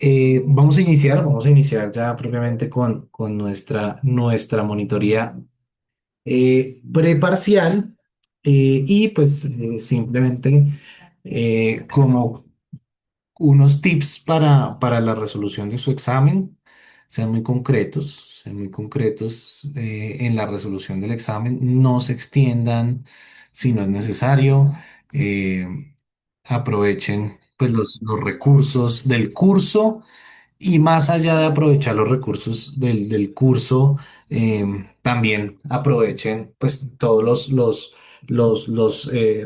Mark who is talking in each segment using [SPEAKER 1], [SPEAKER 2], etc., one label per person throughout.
[SPEAKER 1] Vamos a iniciar ya propiamente con nuestra monitoría preparcial y pues simplemente como unos tips para la resolución de su examen. Sean muy concretos en la resolución del examen, no se extiendan si no es necesario. eh, Aprovechen pues los recursos del curso y más allá de aprovechar los recursos del curso, también aprovechen pues todos los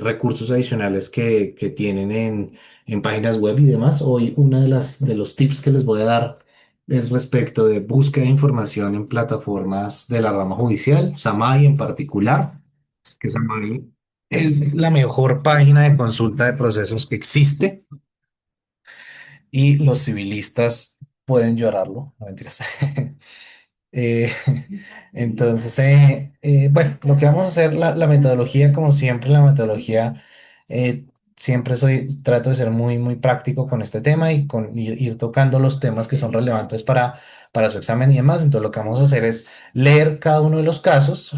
[SPEAKER 1] recursos adicionales que tienen en páginas web y demás. Hoy una de los tips que les voy a dar es respecto de búsqueda de información en plataformas de la rama judicial, Samai en particular, que Samai es la mejor página de consulta de procesos que existe y los civilistas pueden llorarlo, no mentiras. Eh, bueno, lo que vamos a hacer, la metodología, como siempre, la metodología, eh, siempre trato de ser muy práctico con este tema y con ir tocando los temas que son relevantes para su examen y demás. Entonces, lo que vamos a hacer es leer cada uno de los casos.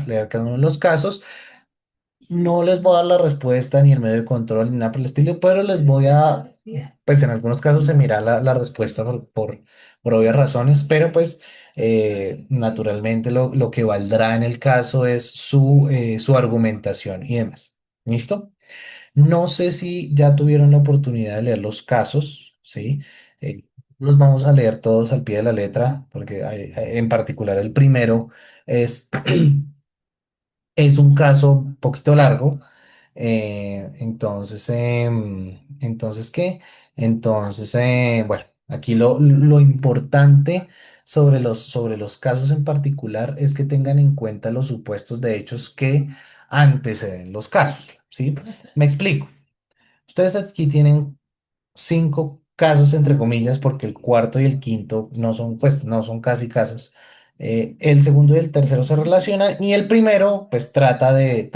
[SPEAKER 1] No les voy a dar la respuesta ni el medio de control ni nada por el estilo, pero les voy a, pues en algunos casos se mira la respuesta por obvias razones, pero pues naturalmente lo que valdrá en el caso es su argumentación y demás. ¿Listo? No sé si ya tuvieron la oportunidad de leer los casos, ¿sí? Los vamos a leer todos al pie de la letra, porque en particular el primero es es un caso un poquito largo. Entonces, ¿qué? Bueno, aquí lo importante sobre los casos en particular es que tengan en cuenta los supuestos de hechos que anteceden los casos, ¿sí? Me explico. Ustedes aquí tienen cinco casos, entre comillas, porque el cuarto y el quinto no son, pues, no son casi casos. El segundo y el tercero se relacionan y el primero, pues, trata de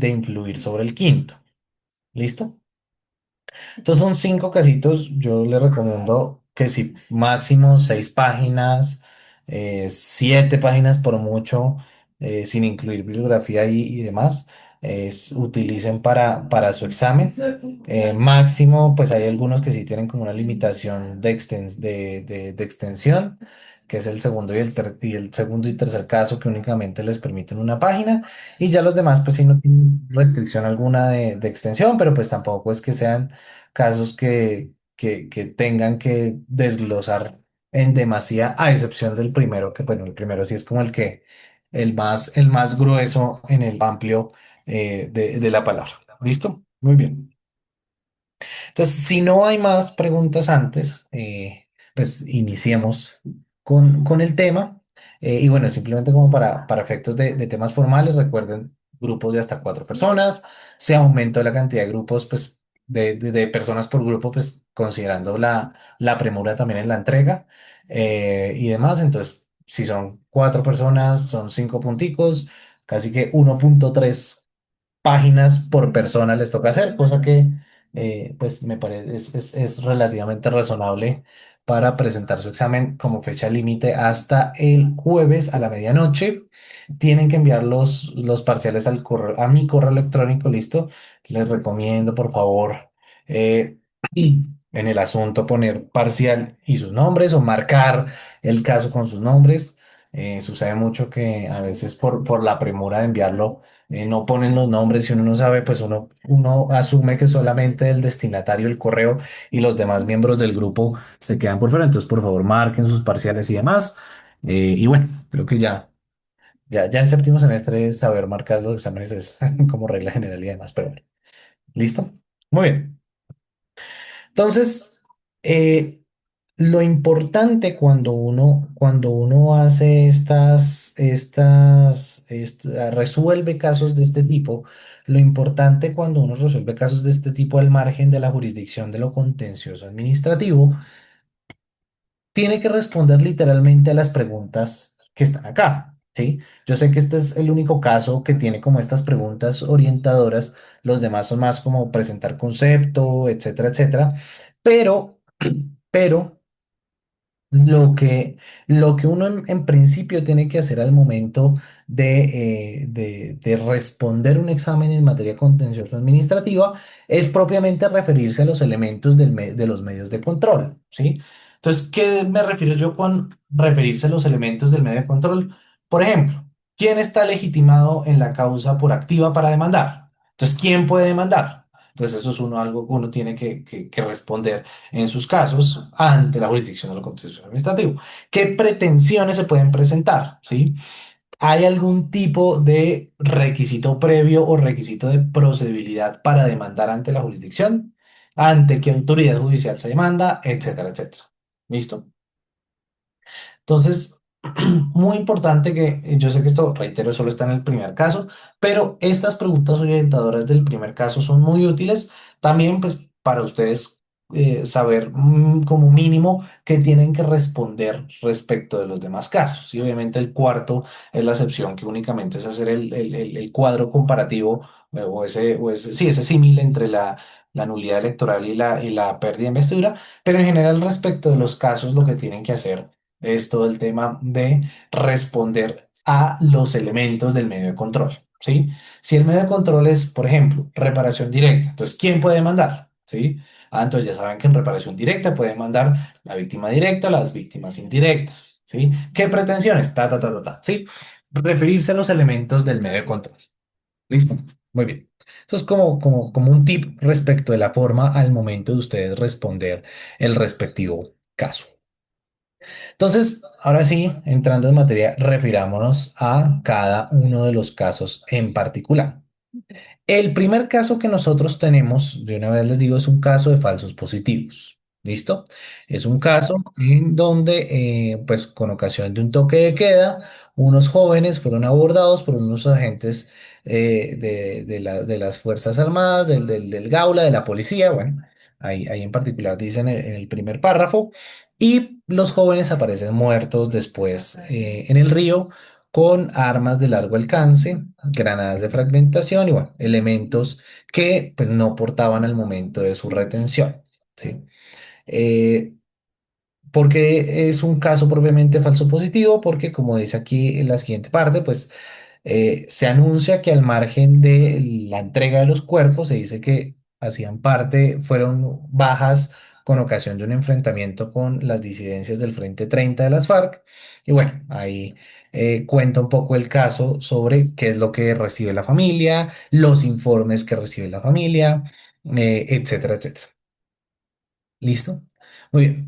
[SPEAKER 1] influir sobre el quinto. ¿Listo? Entonces son cinco casitos. Yo les recomiendo que si máximo 6 páginas, 7 páginas por mucho, sin incluir bibliografía y demás, utilicen para su examen. Máximo, pues hay algunos que sí tienen como una limitación de extensión, que es el segundo y el segundo y tercer caso que únicamente les permiten una página. Y ya los demás, pues sí no tienen restricción alguna de extensión, pero pues tampoco es que sean casos que tengan que desglosar en demasía, a excepción del primero, que bueno, el primero sí es como el más grueso en el amplio de la palabra. ¿Listo? Muy bien. Entonces, si no hay más preguntas antes, pues iniciemos con el tema. Y bueno, simplemente como para efectos de temas formales, recuerden grupos de hasta 4 personas. Se aumenta la cantidad de grupos, pues de personas por grupo, pues considerando la premura también en la entrega y demás. Entonces, si son 4 personas, son 5 punticos, casi que 1,3 páginas por persona les toca hacer, cosa que pues me parece es relativamente razonable para presentar su examen como fecha límite hasta el jueves a la medianoche. Tienen que enviar los parciales al correo, a mi correo electrónico, listo. Les recomiendo, por favor, y en el asunto poner parcial y sus nombres o marcar el caso con sus nombres. Sucede mucho que a veces por la premura de enviarlo no ponen los nombres y uno no sabe, pues uno asume que solamente el destinatario del correo y los demás miembros del grupo se quedan por fuera. Entonces, por favor, marquen sus parciales y demás. Y bueno, creo que ya en séptimo semestre saber marcar los exámenes es como regla general y demás, pero bueno, ¿listo? Muy bien. Entonces, lo importante cuando uno hace resuelve casos de este tipo, lo importante cuando uno resuelve casos de este tipo al margen de la jurisdicción de lo contencioso administrativo, tiene que responder literalmente a las preguntas que están acá, ¿sí? Yo sé que este es el único caso que tiene como estas preguntas orientadoras, los demás son más como presentar concepto, etcétera, etcétera, pero pero lo que, lo que uno en principio tiene que hacer al momento de responder un examen en materia contencioso administrativa es propiamente referirse a los elementos de los medios de control, ¿sí? Entonces, ¿qué me refiero yo con referirse a los elementos del medio de control? Por ejemplo, ¿quién está legitimado en la causa por activa para demandar? Entonces, ¿quién puede demandar? Entonces, eso es algo que uno tiene que responder en sus casos ante la jurisdicción de lo contencioso administrativo. ¿Qué pretensiones se pueden presentar? ¿Sí? ¿Hay algún tipo de requisito previo o requisito de procedibilidad para demandar ante la jurisdicción? ¿Ante qué autoridad judicial se demanda? Etcétera, etcétera. ¿Listo? Entonces, muy importante que yo sé que esto, reitero, solo está en el primer caso, pero estas preguntas orientadoras del primer caso son muy útiles también pues para ustedes saber como mínimo qué tienen que responder respecto de los demás casos. Y obviamente el cuarto es la excepción que únicamente es hacer el cuadro comparativo sí, ese símil entre la nulidad electoral y la pérdida de investidura, pero en general respecto de los casos lo que tienen que hacer es todo el tema de responder a los elementos del medio de control, ¿sí? Si el medio de control es, por ejemplo, reparación directa, entonces, ¿quién puede demandar? ¿Sí? Entonces ya saben que en reparación directa puede demandar la víctima directa, las víctimas indirectas, ¿sí? ¿Qué pretensiones? Ta, ta, ta, ta, ta, ¿sí? Referirse a los elementos del medio de control. ¿Listo? Muy bien. Eso es como un tip respecto de la forma al momento de ustedes responder el respectivo caso. Entonces, ahora sí, entrando en materia, refirámonos a cada uno de los casos en particular. El primer caso que nosotros tenemos, de una vez les digo, es un caso de falsos positivos. ¿Listo? Es un caso en donde, pues con ocasión de un toque de queda, unos jóvenes fueron abordados por unos agentes de las Fuerzas Armadas, del Gaula, de la policía, bueno, ahí en particular dicen en el primer párrafo, y los jóvenes aparecen muertos después en el río con armas de largo alcance, granadas de fragmentación y bueno, elementos que pues no portaban al momento de su retención. ¿Sí? Eh, porque es un caso propiamente falso positivo, porque como dice aquí en la siguiente parte, pues se anuncia que al margen de la entrega de los cuerpos, se dice que hacían parte, fueron bajas con ocasión de un enfrentamiento con las disidencias del Frente 30 de las FARC. Y bueno, ahí cuenta un poco el caso sobre qué es lo que recibe la familia, los informes que recibe la familia, etcétera, etcétera. ¿Listo? Muy bien.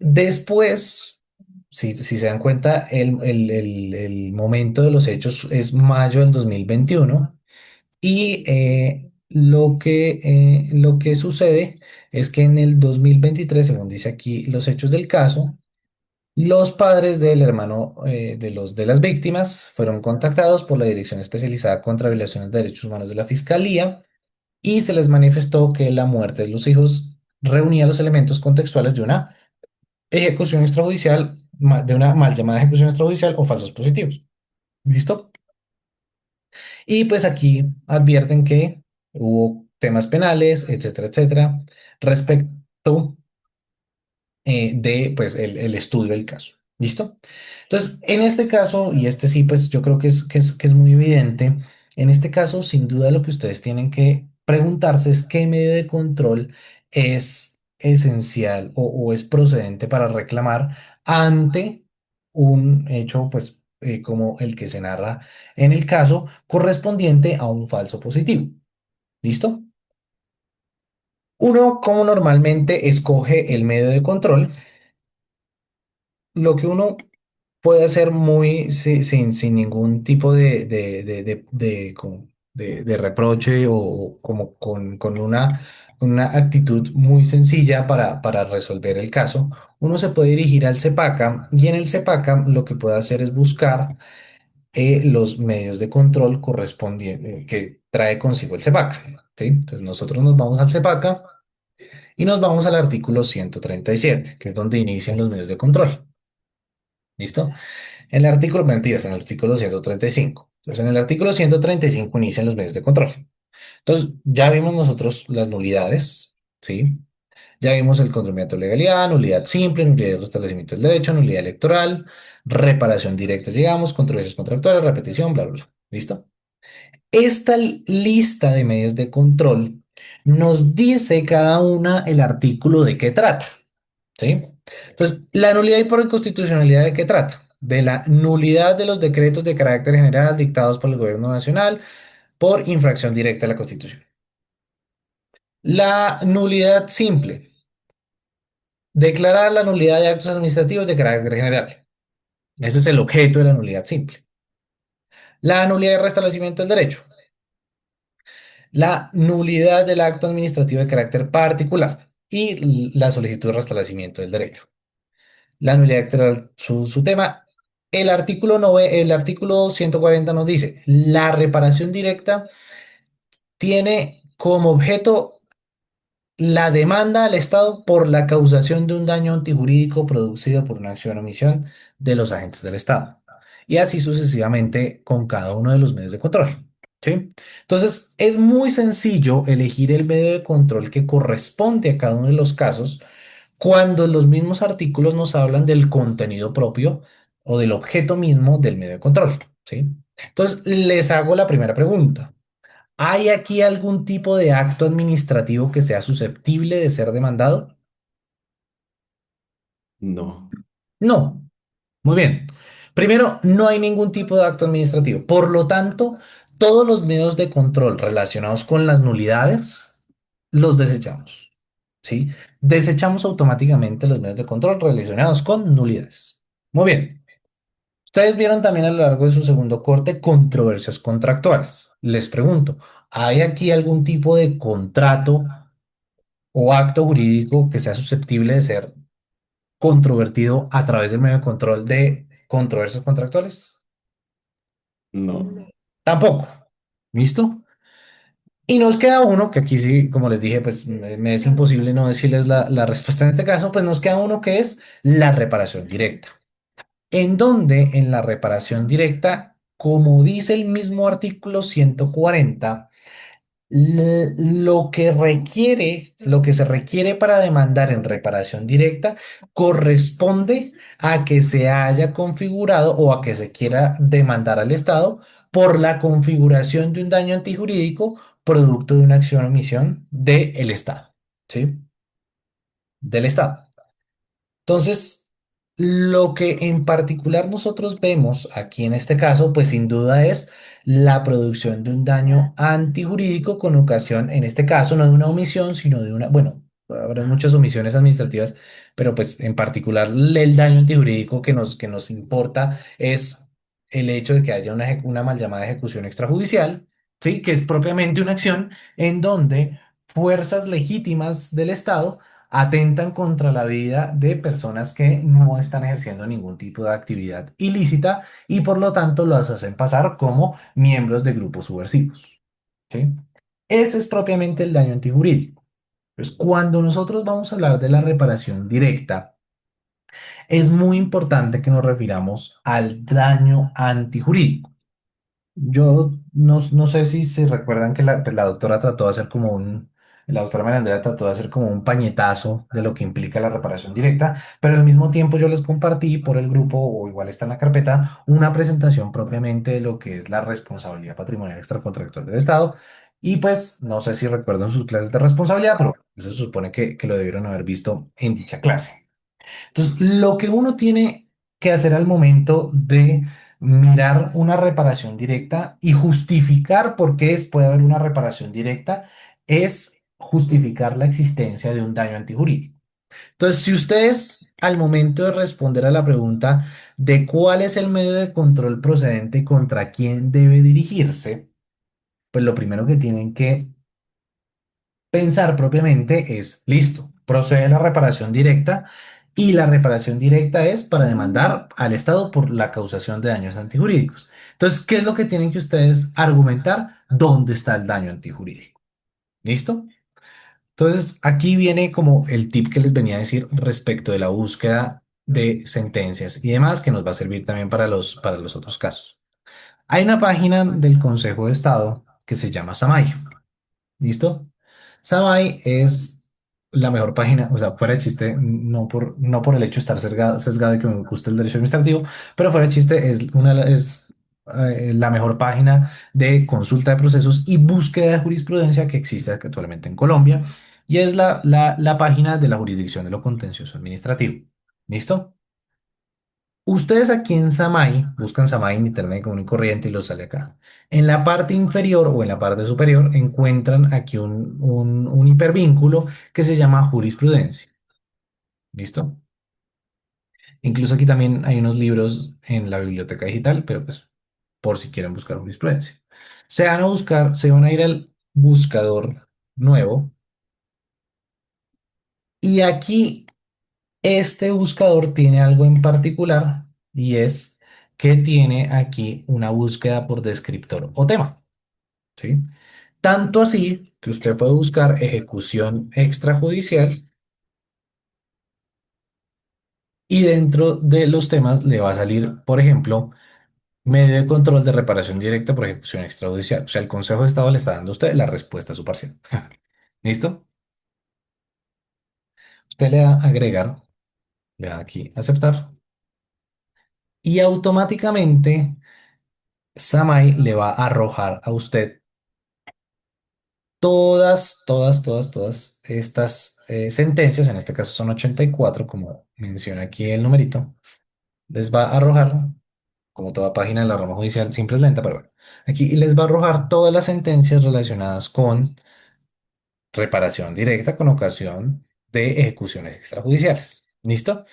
[SPEAKER 1] Después, si se dan cuenta, el momento de los hechos es mayo del 2021 y lo que sucede es que en el 2023, según dice aquí los hechos del caso, los padres del hermano de las víctimas fueron contactados por la Dirección Especializada contra Violaciones de Derechos Humanos de la Fiscalía y se les manifestó que la muerte de los hijos reunía los elementos contextuales de una ejecución extrajudicial, de una mal llamada ejecución extrajudicial o falsos positivos. ¿Listo? Y pues aquí advierten que hubo temas penales, etcétera, etcétera, respecto de pues el estudio del caso. ¿Listo? Entonces, en este caso, y este sí, pues yo creo que es muy evidente, en este caso, sin duda lo que ustedes tienen que preguntarse es qué medio de control es esencial o es procedente para reclamar ante un hecho, pues, como el que se narra en el caso, correspondiente a un falso positivo. ¿Listo? Uno, como normalmente escoge el medio de control, lo que uno puede hacer muy sin ningún tipo de reproche o como con una actitud muy sencilla para resolver el caso. Uno se puede dirigir al CEPACA y en el CEPACA lo que puede hacer es buscar los medios de control correspondientes que trae consigo el CEPACA. ¿Sí? Entonces nosotros nos vamos al CEPACA y nos vamos al artículo 137, que es donde inician los medios de control. ¿Listo? En el artículo, mentiras, en el artículo 135. Entonces, en el artículo 135 inician los medios de control. Entonces, ya vimos nosotros las nulidades, ¿sí? Ya vimos el cumplimiento de legalidad, nulidad simple, nulidad de restablecimiento del derecho, nulidad electoral, reparación directa, llegamos, controversias contractuales, repetición, bla, bla, bla. ¿Listo? Esta lista de medios de control nos dice cada una el artículo de qué trata, ¿sí? Entonces, la nulidad y por inconstitucionalidad de qué trata? De la nulidad de los decretos de carácter general dictados por el gobierno nacional por infracción directa a la Constitución. La nulidad simple, declarar la nulidad de actos administrativos de carácter general. Ese es el objeto de la nulidad simple. La nulidad de restablecimiento del derecho. La nulidad del acto administrativo de carácter particular y la solicitud de restablecimiento del derecho. La nulidad electoral, su tema. El artículo 140 nos dice, la reparación directa tiene como objeto la demanda al Estado por la causación de un daño antijurídico producido por una acción o omisión de los agentes del Estado. Y así sucesivamente con cada uno de los medios de control. ¿Sí? Entonces, es muy sencillo elegir el medio de control que corresponde a cada uno de los casos cuando los mismos artículos nos hablan del contenido propio o del objeto mismo del medio de control. ¿Sí? Entonces, les hago la primera pregunta. ¿Hay aquí algún tipo de acto administrativo que sea susceptible de ser demandado?
[SPEAKER 2] No,
[SPEAKER 1] No. Muy bien. Primero, no hay ningún tipo de acto administrativo. Por lo tanto, todos los medios de control relacionados con las nulidades los desechamos. ¿Sí? Desechamos automáticamente los medios de control relacionados con nulidades. Muy bien. Ustedes vieron también a lo largo de su segundo corte controversias contractuales. Les pregunto, ¿hay aquí algún tipo de contrato o acto jurídico que sea susceptible de ser controvertido a través del medio de control de controversias contractuales?
[SPEAKER 2] no,
[SPEAKER 1] Tampoco. ¿Listo? Y nos queda uno, que aquí sí, como les dije, pues me es imposible no decirles la respuesta en este caso, pues nos queda uno que es la reparación directa. En donde en la reparación directa, como dice el mismo artículo 140, lo que se requiere para demandar en reparación directa corresponde a que se haya configurado o a que se quiera demandar al Estado por la configuración de un daño antijurídico producto de una acción o omisión del Estado, ¿sí? Del Estado. Entonces, lo que en particular nosotros vemos aquí en este caso, pues sin duda es la producción de un daño antijurídico con ocasión, en este caso, no de una omisión, sino de una, bueno, habrá muchas omisiones administrativas, pero pues en particular el daño antijurídico que nos importa es el hecho de que haya una mal llamada ejecución extrajudicial, ¿sí? Que es propiamente una acción en donde fuerzas legítimas del Estado atentan contra la vida de personas que no están ejerciendo ningún tipo de actividad ilícita y por lo tanto las hacen pasar como miembros de grupos subversivos. ¿Sí? Ese es propiamente el daño antijurídico. Pues cuando nosotros vamos a hablar de la reparación directa, es muy importante que nos refiramos al daño antijurídico. Yo no sé si se recuerdan que pues, la doctora trató de hacer la doctora María Andrea trató de hacer como un pañetazo de lo que implica la reparación directa, pero al mismo tiempo yo les compartí por el grupo, o igual está en la carpeta, una presentación propiamente de lo que es la responsabilidad patrimonial extracontractual del Estado. Y pues no sé si recuerdan sus clases de responsabilidad, pero eso se supone que lo debieron haber visto en dicha clase. Entonces, lo que uno tiene que hacer al momento de mirar una reparación directa y justificar por qué puede haber una reparación directa es justificar la existencia de un daño antijurídico. Entonces, si ustedes al momento de responder a la pregunta de cuál es el medio de control procedente y contra quién debe dirigirse, pues lo primero que tienen que pensar propiamente es, listo, procede la reparación directa y la reparación directa es para demandar al Estado por la causación de daños antijurídicos. Entonces, ¿qué es lo que tienen que ustedes argumentar? ¿Dónde está el daño antijurídico? ¿Listo? Entonces, aquí viene como el tip que les venía a decir respecto de la búsqueda de sentencias y demás, que nos va a servir también para los otros casos. Hay una página del Consejo de Estado que se llama Samay. ¿Listo? Samay es la mejor página, o sea, fuera de chiste, no por el hecho de estar sesgado y que me guste el derecho administrativo, pero fuera de chiste es la mejor página de consulta de procesos y búsqueda de jurisprudencia que existe actualmente en Colombia y es la página de la jurisdicción de lo contencioso administrativo. ¿Listo? Ustedes aquí en Samay, buscan Samay en Internet común y corriente y los sale acá. En la parte inferior o en la parte superior encuentran aquí un hipervínculo que se llama jurisprudencia. ¿Listo? Incluso aquí también hay unos libros en la biblioteca digital, pero pues por si quieren buscar jurisprudencia. Se van a ir al buscador nuevo y aquí este buscador tiene algo en particular y es que tiene aquí una búsqueda por descriptor o tema, ¿sí? Tanto así que usted puede buscar ejecución extrajudicial y dentro de los temas le va a salir, por ejemplo, medio de control de reparación directa por ejecución extrajudicial. O sea, el Consejo de Estado le está dando a usted la respuesta a su parcial. ¿Listo? Usted le da a agregar, le da aquí aceptar y automáticamente Samai le va a arrojar a usted todas estas sentencias, en este caso son 84, como menciona aquí el numerito, les va a arrojar, como toda página de la rama judicial, siempre es lenta, pero bueno, aquí les va a arrojar todas las sentencias relacionadas con reparación directa con ocasión de ejecuciones extrajudiciales. ¿Listo?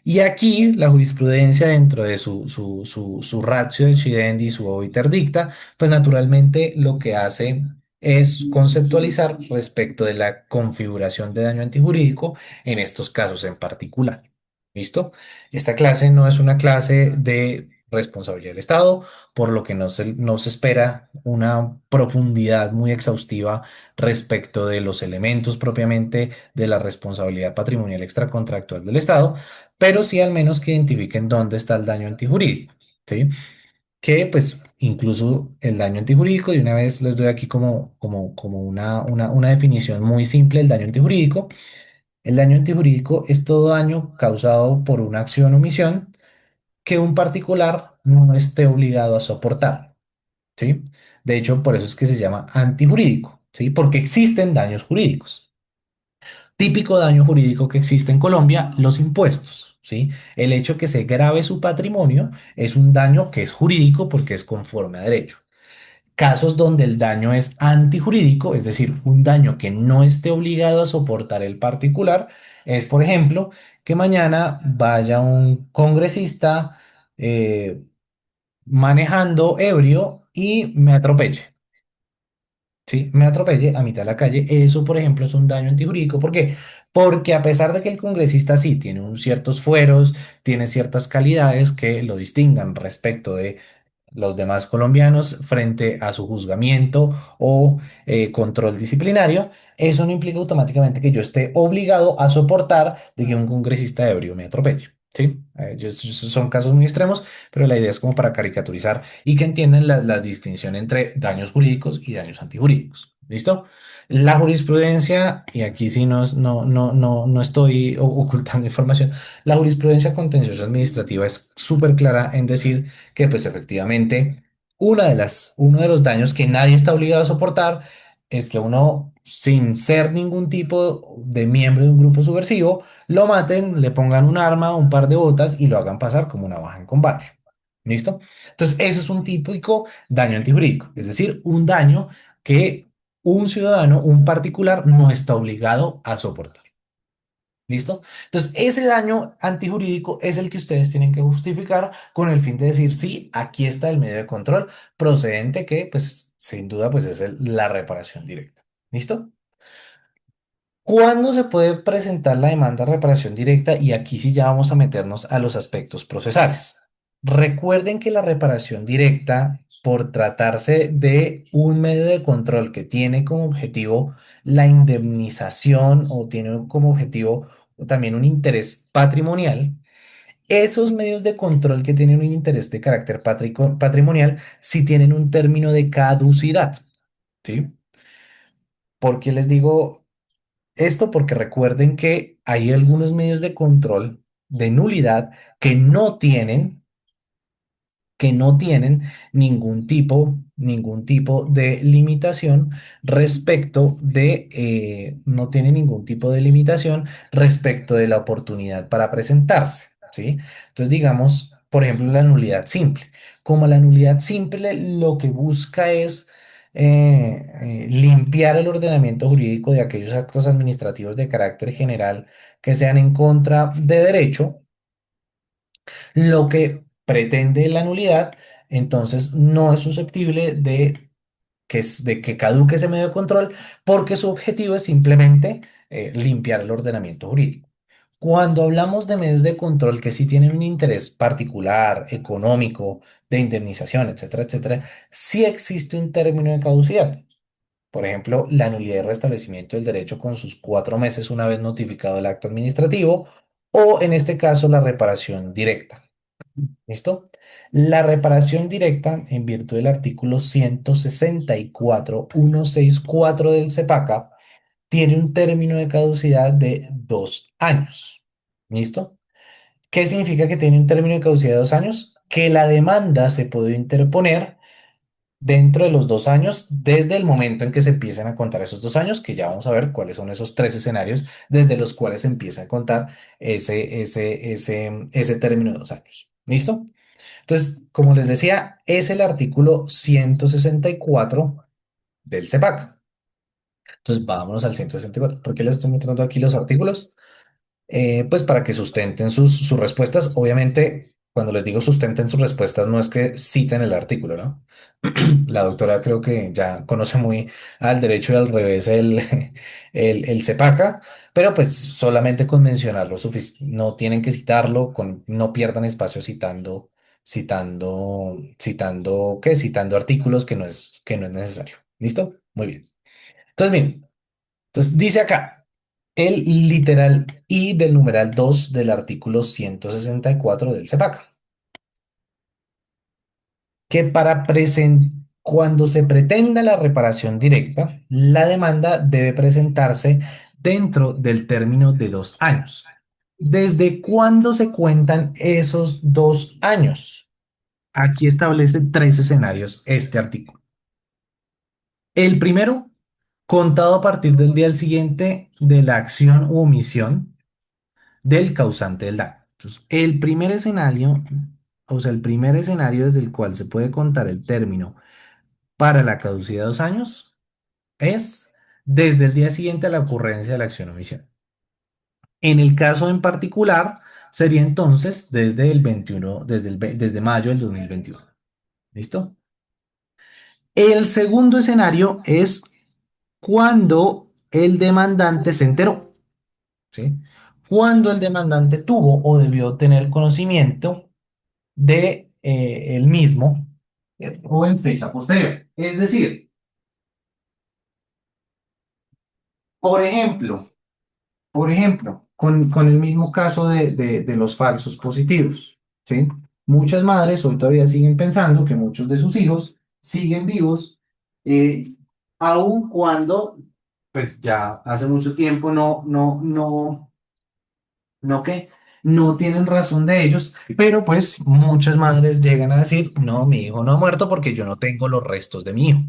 [SPEAKER 1] Y aquí la jurisprudencia dentro de su ratio decidendi, su obiter dicta, pues naturalmente lo que hace es conceptualizar respecto de la configuración de daño antijurídico en estos casos en particular. ¿Listo? Esta clase no es una clase de responsabilidad del Estado, por lo que no se espera una profundidad muy exhaustiva respecto de los elementos propiamente de la responsabilidad patrimonial extracontractual del Estado, pero sí al menos que identifiquen dónde está el daño antijurídico, ¿sí? Que pues incluso el daño antijurídico, de una vez les doy aquí como una definición muy simple del daño antijurídico. El daño antijurídico es todo daño causado por una acción o omisión que un particular no esté obligado a soportar, ¿sí? De hecho, por eso es que se llama antijurídico, ¿sí? Porque existen daños jurídicos. Típico daño jurídico que existe en Colombia, los impuestos, ¿sí? El hecho que se grave su patrimonio es un daño que es jurídico porque es conforme a derecho. Casos donde el daño es antijurídico, es decir, un daño que no esté obligado a soportar el particular, es, por ejemplo, que mañana vaya un congresista eh, manejando ebrio y me atropelle. Sí, me atropelle a mitad de la calle. Eso, por ejemplo, es un daño antijurídico. ¿Por qué? Porque a pesar de que el congresista sí tiene ciertos fueros, tiene ciertas calidades que lo distingan respecto de los demás colombianos frente a su juzgamiento o control disciplinario, eso no implica automáticamente que yo esté obligado a soportar de que un congresista ebrio me atropelle. ¿Sí? Son casos muy extremos, pero la idea es como para caricaturizar y que entiendan la distinción entre daños jurídicos y daños antijurídicos. ¿Listo? La jurisprudencia, y aquí sí no estoy ocultando información, la jurisprudencia contenciosa administrativa es súper clara en decir que pues efectivamente uno de los daños que nadie está obligado a soportar es que uno, sin ser ningún tipo de miembro de un grupo subversivo, lo maten, le pongan un arma, un par de botas y lo hagan pasar como una baja en combate. ¿Listo? Entonces, eso es un típico daño antijurídico, es decir, un daño que un ciudadano, un particular, no está obligado a soportar. ¿Listo? Entonces, ese daño antijurídico es el que ustedes tienen que justificar con el fin de decir, sí, aquí está el medio de control procedente que, pues, sin duda, pues es la reparación directa. ¿Listo? ¿Cuándo se puede presentar la demanda de reparación directa? Y aquí sí ya vamos a meternos a los aspectos procesales. Recuerden que la reparación directa, por tratarse de un medio de control que tiene como objetivo la indemnización o tiene como objetivo también un interés patrimonial, esos medios de control que tienen un interés de carácter patrimonial sí tienen un término de caducidad, ¿sí? Porque les digo Esto porque recuerden que hay algunos medios de control de nulidad que no tienen que no tienen ningún tipo de limitación respecto no tienen ningún tipo de limitación respecto de la oportunidad para presentarse, ¿sí? Entonces, digamos, por ejemplo, la nulidad simple. Como la nulidad simple lo que busca es limpiar el ordenamiento jurídico de aquellos actos administrativos de carácter general que sean en contra de derecho, lo que pretende la nulidad, entonces no es susceptible de que caduque ese medio de control porque su objetivo es simplemente limpiar el ordenamiento jurídico. Cuando hablamos de medios de control que sí tienen un interés particular, económico, de indemnización, etcétera, etcétera, sí existe un término de caducidad. Por ejemplo, la nulidad y restablecimiento del derecho con sus 4 meses una vez notificado el acto administrativo o en este caso la reparación directa. ¿Listo? La reparación directa, en virtud del artículo 164 del CEPACA, tiene un término de caducidad de 2 años. ¿Listo? ¿Qué significa que tiene un término de caducidad de 2 años? Que la demanda se puede interponer dentro de los 2 años desde el momento en que se empiecen a contar esos 2 años, que ya vamos a ver cuáles son esos 3 escenarios desde los cuales se empieza a contar ese término de 2 años. ¿Listo? Entonces, como les decía, es el artículo 164 del CEPAC. Entonces, vámonos al 164. ¿Por qué les estoy mostrando aquí los artículos? Pues para que sustenten sus respuestas. Obviamente, cuando les digo sustenten sus respuestas, no es que citen el artículo, ¿no? La doctora creo que ya conoce muy al derecho y al revés el CEPACA, pero pues solamente con mencionarlo no tienen que citarlo, no pierdan espacio citando artículos que no es necesario. ¿Listo? Muy bien. Entonces, miren, entonces dice acá el literal I del numeral 2 del artículo 164 del CEPACA que cuando se pretenda la reparación directa, la demanda debe presentarse dentro del término de 2 años. ¿Desde cuándo se cuentan esos 2 años? Aquí establece 3 escenarios este artículo. El primero, contado a partir del día siguiente de la acción u omisión del causante del daño. Entonces, el primer escenario desde el cual se puede contar el término para la caducidad de 2 años es desde el día siguiente a la ocurrencia de la acción o omisión. En el caso en particular, sería entonces desde el 21, desde mayo del 2021. ¿Listo? El segundo escenario es cuando el demandante se enteró, ¿sí? Cuando el demandante tuvo o debió tener conocimiento de el mismo o en fecha posterior. Es decir, por ejemplo, con el mismo caso de los falsos positivos, ¿sí? Muchas madres hoy todavía siguen pensando que muchos de sus hijos siguen vivos, eh, aun cuando, pues ya hace mucho tiempo no que no tienen razón de ellos, pero pues muchas madres llegan a decir, no, mi hijo no ha muerto porque yo no tengo los restos de mi hijo.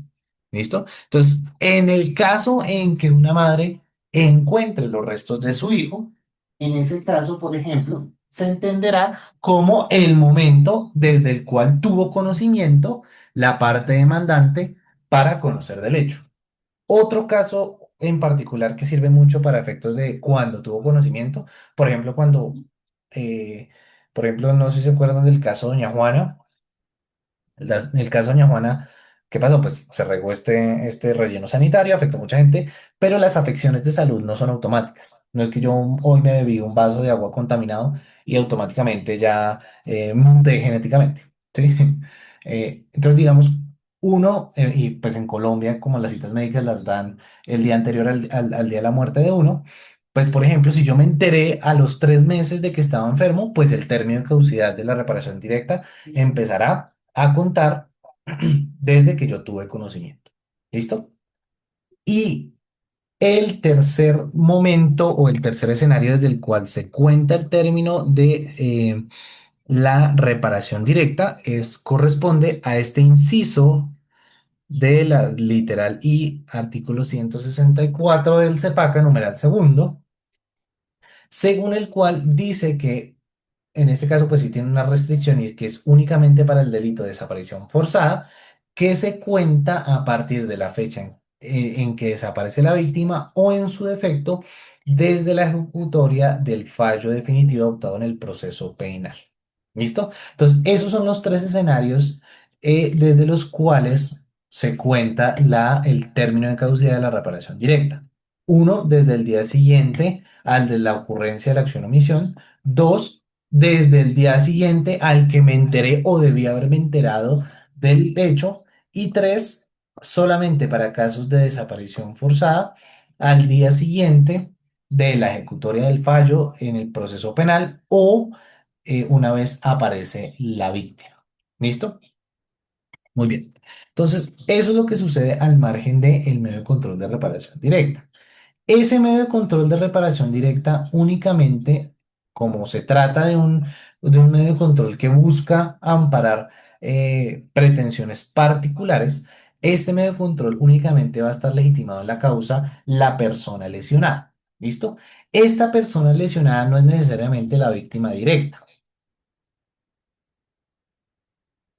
[SPEAKER 1] ¿Listo? Entonces, en el caso en que una madre encuentre los restos de su hijo, en ese caso, por ejemplo, se entenderá como el momento desde el cual tuvo conocimiento la parte demandante para conocer del hecho. Otro caso en particular que sirve mucho para efectos de cuando tuvo conocimiento, por ejemplo, eh, no sé si se acuerdan del caso de Doña Juana. El caso de Doña Juana, ¿qué pasó? Pues se regó este relleno sanitario, afectó a mucha gente, pero las afecciones de salud no son automáticas. No es que yo hoy me bebí un vaso de agua contaminado y automáticamente ya muté genéticamente, ¿sí? Entonces, digamos, y pues en Colombia, como las citas médicas las dan el día anterior al día de la muerte de uno, pues por ejemplo, si yo me enteré a los 3 meses de que estaba enfermo, pues el término de caducidad de la reparación directa empezará a contar desde que yo tuve conocimiento. ¿Listo? Y El tercer momento o el tercer escenario desde el cual se cuenta el término de la reparación directa corresponde a este inciso de la literal I, artículo 164 del CEPACA, numeral segundo, según el cual dice que en este caso, pues sí tiene una restricción y que es únicamente para el delito de desaparición forzada, que se cuenta a partir de la fecha en que desaparece la víctima o en su defecto desde la ejecutoria del fallo definitivo adoptado en el proceso penal. ¿Listo? Entonces, esos son los tres escenarios desde los cuales se cuenta el término de caducidad de la reparación directa. Uno, desde el día siguiente al de la ocurrencia de la acción o omisión. Dos, desde el día siguiente al que me enteré o debía haberme enterado del hecho. Y tres, solamente para casos de desaparición forzada, al día siguiente de la ejecutoria del fallo en el proceso penal o una vez aparece la víctima. ¿Listo? Muy bien. Entonces, eso es lo que sucede al margen del medio de control de reparación directa. Ese medio de control de reparación directa únicamente, como se trata de un medio de control que busca amparar pretensiones particulares, este medio de control únicamente va a estar legitimado en la causa la persona lesionada. ¿Listo? Esta persona lesionada no es necesariamente la víctima directa.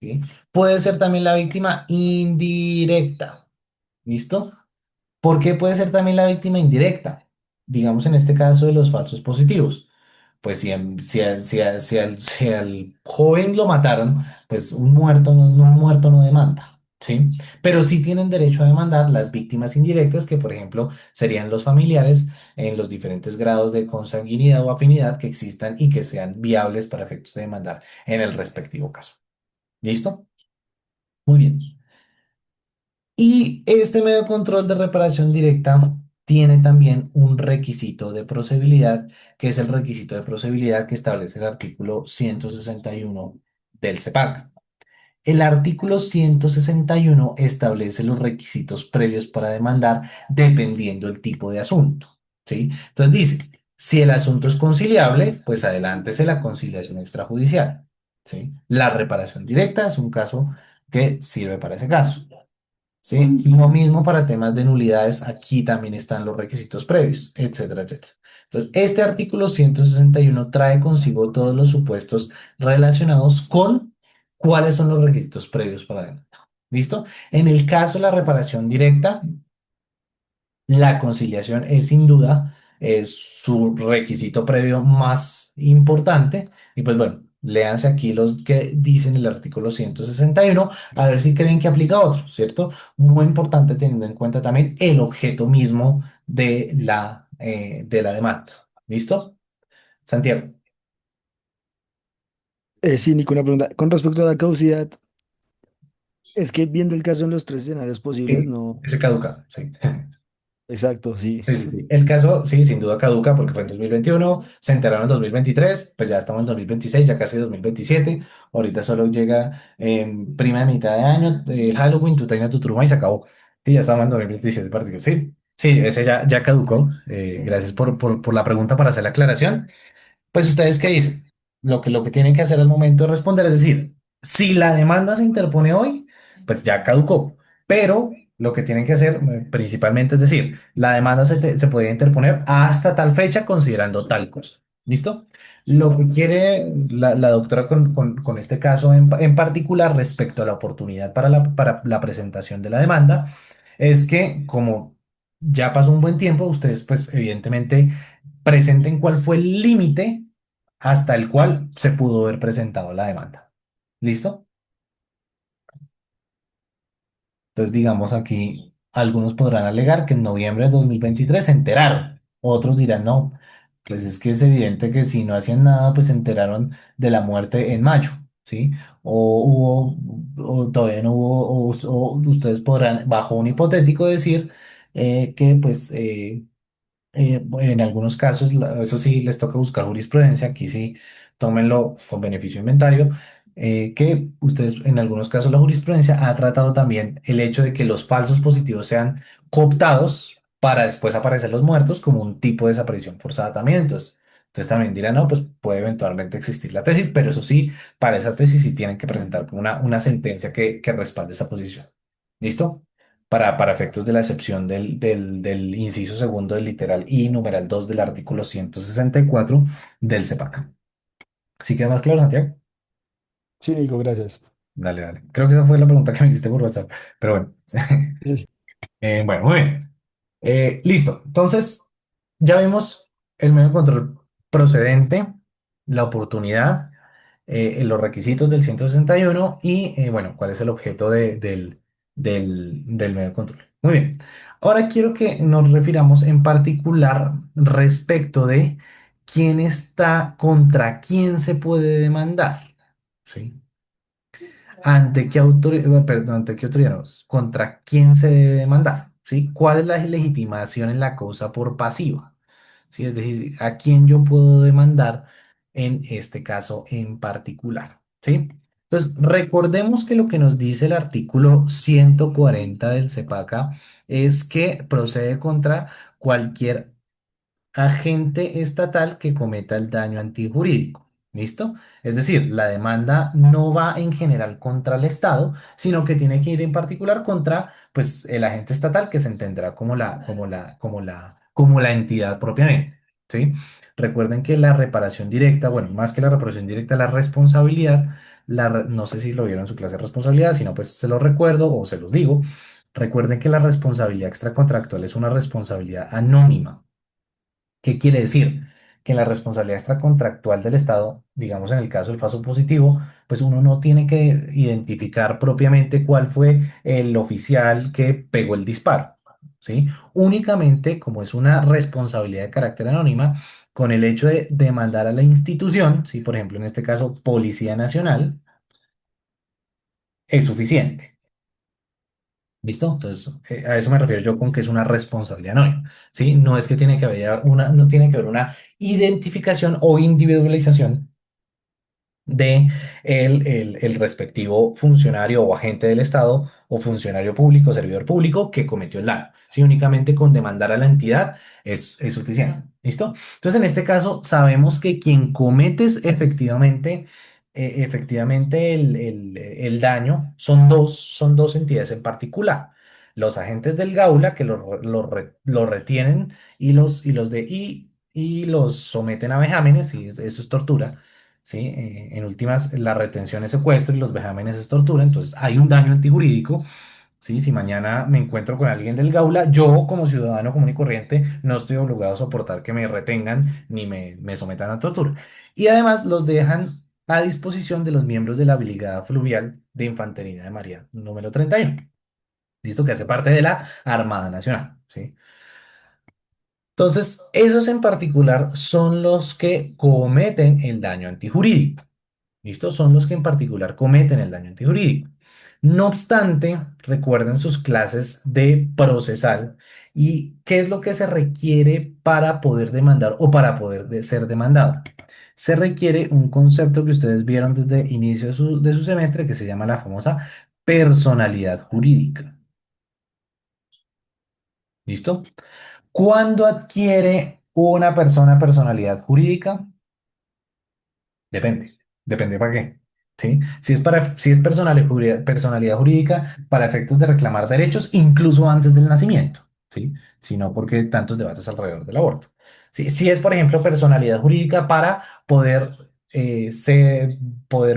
[SPEAKER 1] ¿Sí? Puede ser también la víctima indirecta. ¿Listo? ¿Por qué puede ser también la víctima indirecta? Digamos en este caso de los falsos positivos. Pues si al joven lo mataron, pues un muerto no demanda, ¿sí? Pero sí tienen derecho a demandar las víctimas indirectas, que por ejemplo serían los familiares en los diferentes grados de consanguinidad o afinidad que existan y que sean viables para efectos de demandar en el respectivo caso. ¿Listo? Muy bien. Y este medio de control de reparación directa tiene también un requisito de procedibilidad, que es el requisito de procedibilidad que establece el artículo 161 del CEPAC. El artículo 161 establece los requisitos previos para demandar dependiendo del tipo de asunto, ¿sí? Entonces dice, si el asunto es conciliable, pues adelántese la conciliación extrajudicial, ¿sí? La reparación directa es un caso que sirve para ese caso. ¿Sí? Lo mismo para temas de nulidades, aquí también están los requisitos previos, etcétera, etcétera. Entonces, este artículo 161 trae consigo todos los supuestos relacionados con cuáles son los requisitos previos para demanda. ¿Listo? En el caso de la reparación directa, la conciliación es sin duda su requisito previo más importante. Y pues bueno, léanse aquí los que dicen el artículo 161 a ver si creen que aplica otro, ¿cierto? Muy importante teniendo en cuenta también el objeto mismo de la demanda. ¿Listo? Santiago.
[SPEAKER 3] Sí, Nico, una pregunta. Con respecto a la caducidad, es que viendo el caso en los tres escenarios posibles,
[SPEAKER 1] Sí,
[SPEAKER 3] no.
[SPEAKER 1] ese caduca, sí.
[SPEAKER 3] Exacto, sí.
[SPEAKER 1] Sí, sí, sí. El caso, sí, sin duda caduca porque fue en 2021, se enteraron en 2023, pues ya estamos en 2026, ya casi 2027. Ahorita solo llega en prima de mitad de año, Halloween, tu Taina, tu Truma y se acabó. Sí, ya estamos en 2027, partido. Sí, sí, ese ya caducó. Gracias por la pregunta para hacer la aclaración. Pues ustedes qué dicen, lo que tienen que hacer al momento de responder es decir, si la demanda se interpone hoy, pues ya caducó, pero lo que tienen que hacer principalmente es decir, la demanda se puede interponer hasta tal fecha considerando tal cosa. ¿Listo? Lo que quiere la doctora con este caso en particular respecto a la oportunidad para la presentación de la demanda es que como ya pasó un buen tiempo, ustedes pues evidentemente presenten cuál fue el límite hasta el cual se pudo haber presentado la demanda. ¿Listo? Entonces, digamos aquí, algunos podrán alegar que en noviembre de 2023 se enteraron, otros dirán no, pues es que es evidente que si no hacían nada, pues se enteraron de la muerte en mayo, ¿sí? O todavía no hubo, o ustedes podrán, bajo un hipotético, decir que pues en algunos casos, eso sí, les toca buscar jurisprudencia, aquí sí, tómenlo con beneficio de inventario, que ustedes, en algunos casos, la jurisprudencia ha tratado también el hecho de que los falsos positivos sean cooptados, para después aparecer los muertos como un tipo de desaparición forzada también. Entonces también dirán, no, pues puede eventualmente existir la tesis, pero eso sí, para esa tesis sí tienen que presentar como una sentencia que respalde esa posición. ¿Listo? Para efectos de la excepción del inciso segundo del literal y numeral 2 del artículo 164 del CEPAC. ¿Sí queda más claro, Santiago?
[SPEAKER 3] Sí, Nico, gracias.
[SPEAKER 1] Dale, dale. Creo que esa fue la pregunta que me hiciste por WhatsApp, pero bueno.
[SPEAKER 3] Sí.
[SPEAKER 1] Bueno, muy bien. Listo. Entonces, ya vimos el medio de control procedente, la oportunidad, los requisitos del 161 y, bueno, cuál es el objeto del medio de control. Muy bien. Ahora quiero que nos refiramos en particular respecto de quién está, contra quién se puede demandar. ¿Sí? ¿Ante qué autoridad, perdón, ante qué autoridad, no, contra quién se debe demandar? ¿Sí? ¿Cuál es la legitimación en la causa por pasiva? ¿Sí? Es decir, ¿a quién yo puedo demandar en este caso en particular? ¿Sí? Entonces, recordemos que lo que nos dice el artículo 140 del CEPACA es que procede contra cualquier agente estatal que cometa el daño antijurídico. ¿Listo? Es decir, la demanda no va en general contra el Estado, sino que tiene que ir en particular contra, pues, el agente estatal que se entenderá como la entidad propiamente. ¿Sí? Recuerden que la reparación directa, bueno, más que la reparación directa, la responsabilidad, no sé si lo vieron en su clase de responsabilidad, si no, pues se lo recuerdo o se los digo. Recuerden que la responsabilidad extracontractual es una responsabilidad anónima. ¿Qué quiere decir? Que la responsabilidad extracontractual del Estado, digamos en el caso del falso positivo, pues uno no tiene que identificar propiamente cuál fue el oficial que pegó el disparo, ¿sí? Únicamente, como es una responsabilidad de carácter anónima, con el hecho de demandar a la institución, ¿sí? Por ejemplo, en este caso, Policía Nacional, es suficiente. ¿Listo? Entonces, a eso me refiero yo con que es una responsabilidad anónima, ¿sí? No es que tiene que haber no tiene que haber una identificación o individualización de el respectivo funcionario o agente del Estado o funcionario público, servidor público que cometió el daño. Si únicamente con demandar a la entidad es suficiente. ¿Listo? Entonces, en este caso, sabemos que quien comete efectivamente el daño son dos entidades en particular. Los agentes del Gaula que lo retienen y los someten a vejámenes, y eso es tortura. ¿Sí? En últimas, la retención es secuestro y los vejámenes es tortura, entonces hay un daño antijurídico, ¿sí? Si mañana me encuentro con alguien del Gaula, yo como ciudadano común y corriente no estoy obligado a soportar que me retengan ni me sometan a tortura. Y además los dejan a disposición de los miembros de la Brigada Fluvial de Infantería de María número 31. Listo, que hace parte de la Armada Nacional, ¿sí? Entonces, esos en particular son los que cometen el daño antijurídico. ¿Listo? Son los que en particular cometen el daño antijurídico. No obstante, recuerden sus clases de procesal y qué es lo que se requiere para poder demandar o para poder ser demandado. Se requiere un concepto que ustedes vieron desde el inicio de su semestre que se llama la famosa personalidad jurídica. ¿Listo? ¿Cuándo adquiere una persona personalidad jurídica? Depende. Depende para qué. ¿Sí? Si es personalidad jurídica para efectos de reclamar derechos, incluso antes del nacimiento. ¿Sí? Si no, porque tantos debates alrededor del aborto. ¿Sí? Si es, por ejemplo, personalidad jurídica para poder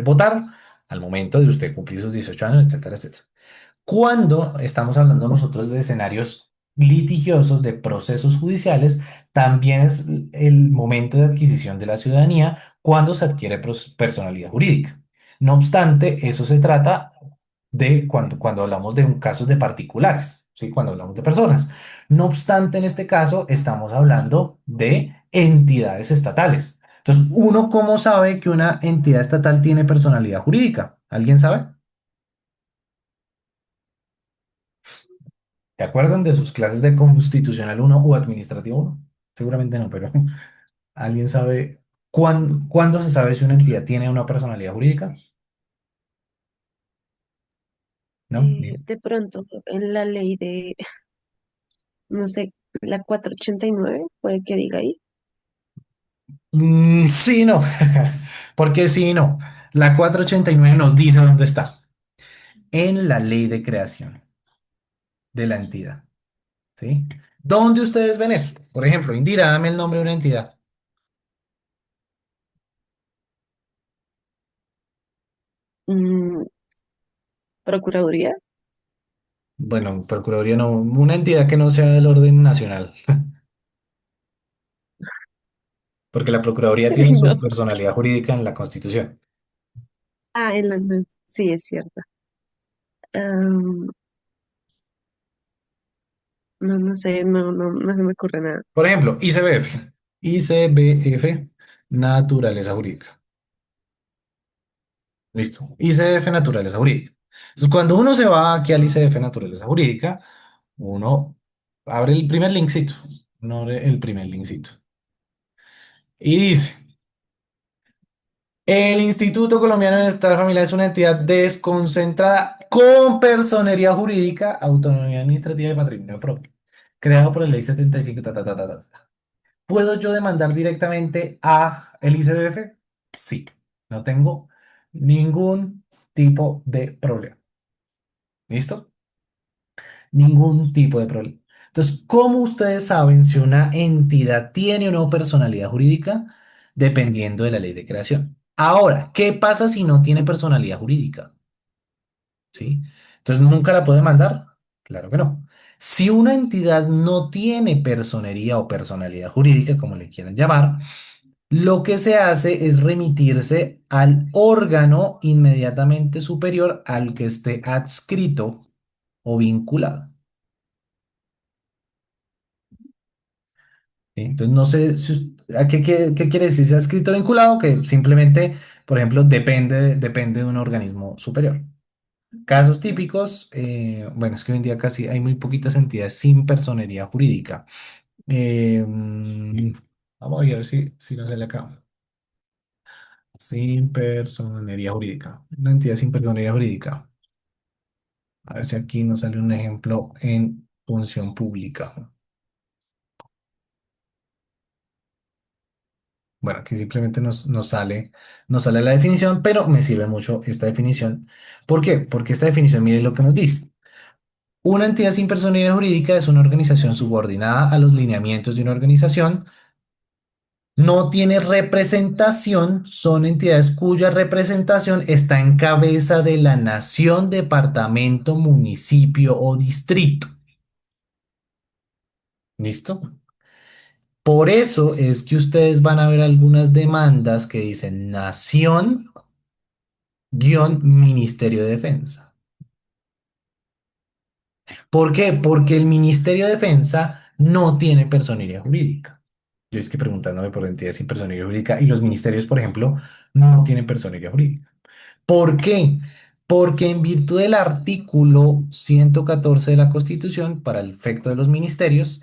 [SPEAKER 1] votar al momento de usted cumplir sus 18 años, etcétera, etcétera. Cuando estamos hablando nosotros de escenarios litigiosos, de procesos judiciales, también es el momento de adquisición de la ciudadanía cuando se adquiere personalidad jurídica. No obstante, eso se trata de cuando hablamos de un casos de particulares, ¿sí? Cuando hablamos de personas. No obstante, en este caso estamos hablando de entidades estatales. Entonces, ¿uno cómo sabe que una entidad estatal tiene personalidad jurídica? ¿Alguien sabe? ¿Se acuerdan de sus clases de Constitucional uno o Administrativo uno? Seguramente no, pero ¿alguien sabe cuándo se sabe si una entidad tiene una personalidad jurídica? ¿No?
[SPEAKER 4] De pronto, en la ley de, no sé, La 489 puede que diga ahí.
[SPEAKER 1] Sí, no. Porque sí, no. La 489 nos dice dónde está. En la ley de creación de la entidad. ¿Sí? ¿Dónde ustedes ven eso? Por ejemplo, Indira, dame el nombre de una entidad.
[SPEAKER 4] Mm, Procuraduría.
[SPEAKER 1] Bueno, Procuraduría no, una entidad que no sea del orden nacional, porque la Procuraduría tiene
[SPEAKER 4] No.
[SPEAKER 1] su personalidad jurídica en la Constitución.
[SPEAKER 4] Ah, en la, no, sí, es cierto. Am, no, no sé, no se me ocurre nada.
[SPEAKER 1] Por ejemplo, ICBF. ICBF, Naturaleza Jurídica. Listo. ICF Naturaleza Jurídica. Entonces, cuando uno se va aquí al ICF Naturaleza Jurídica, uno abre el primer linkcito. Uno abre el primer linkcito. Y dice, el Instituto Colombiano de Bienestar Familiar es una entidad desconcentrada con personería jurídica, autonomía administrativa y patrimonio propio, creado por la Ley 75. Ta. ¿Puedo yo demandar directamente a el ICBF? Sí, no tengo ningún tipo de problema. ¿Listo? Ningún tipo de problema. Entonces, ¿cómo ustedes saben si una entidad tiene o no personalidad jurídica? Dependiendo de la ley de creación. Ahora, ¿qué pasa si no tiene personalidad jurídica? ¿Sí? Entonces, ¿nunca la puede mandar? Claro que no. Si una entidad no tiene personería o personalidad jurídica, como le quieran llamar, lo que se hace es remitirse al órgano inmediatamente superior al que esté adscrito o vinculado. ¿Sí? Entonces, no sé ¿a qué quiere decir si adscrito o vinculado? Que simplemente, por ejemplo, depende de un organismo superior. Casos típicos, bueno, es que hoy en día casi hay muy poquitas entidades sin personería jurídica. Vamos a ver si no sale acá. Sin personería jurídica. Una entidad sin personería jurídica. A ver si aquí nos sale un ejemplo en función pública. Bueno, aquí simplemente nos sale la definición, pero me sirve mucho esta definición. ¿Por qué? Porque esta definición, mire lo que nos dice. Una entidad sin personalidad jurídica es una organización subordinada a los lineamientos de una organización. No tiene representación, son entidades cuya representación está en cabeza de la nación, departamento, municipio o distrito. ¿Listo? Por eso es que ustedes van a ver algunas demandas que dicen nación guión Ministerio de Defensa. ¿Por qué? Porque el Ministerio de Defensa no tiene personería jurídica. Yo es que preguntándome por entidades sin personería jurídica y los ministerios, por ejemplo, no tienen personería jurídica. ¿Por qué? Porque en virtud del artículo 114 de la Constitución, para el efecto de los ministerios,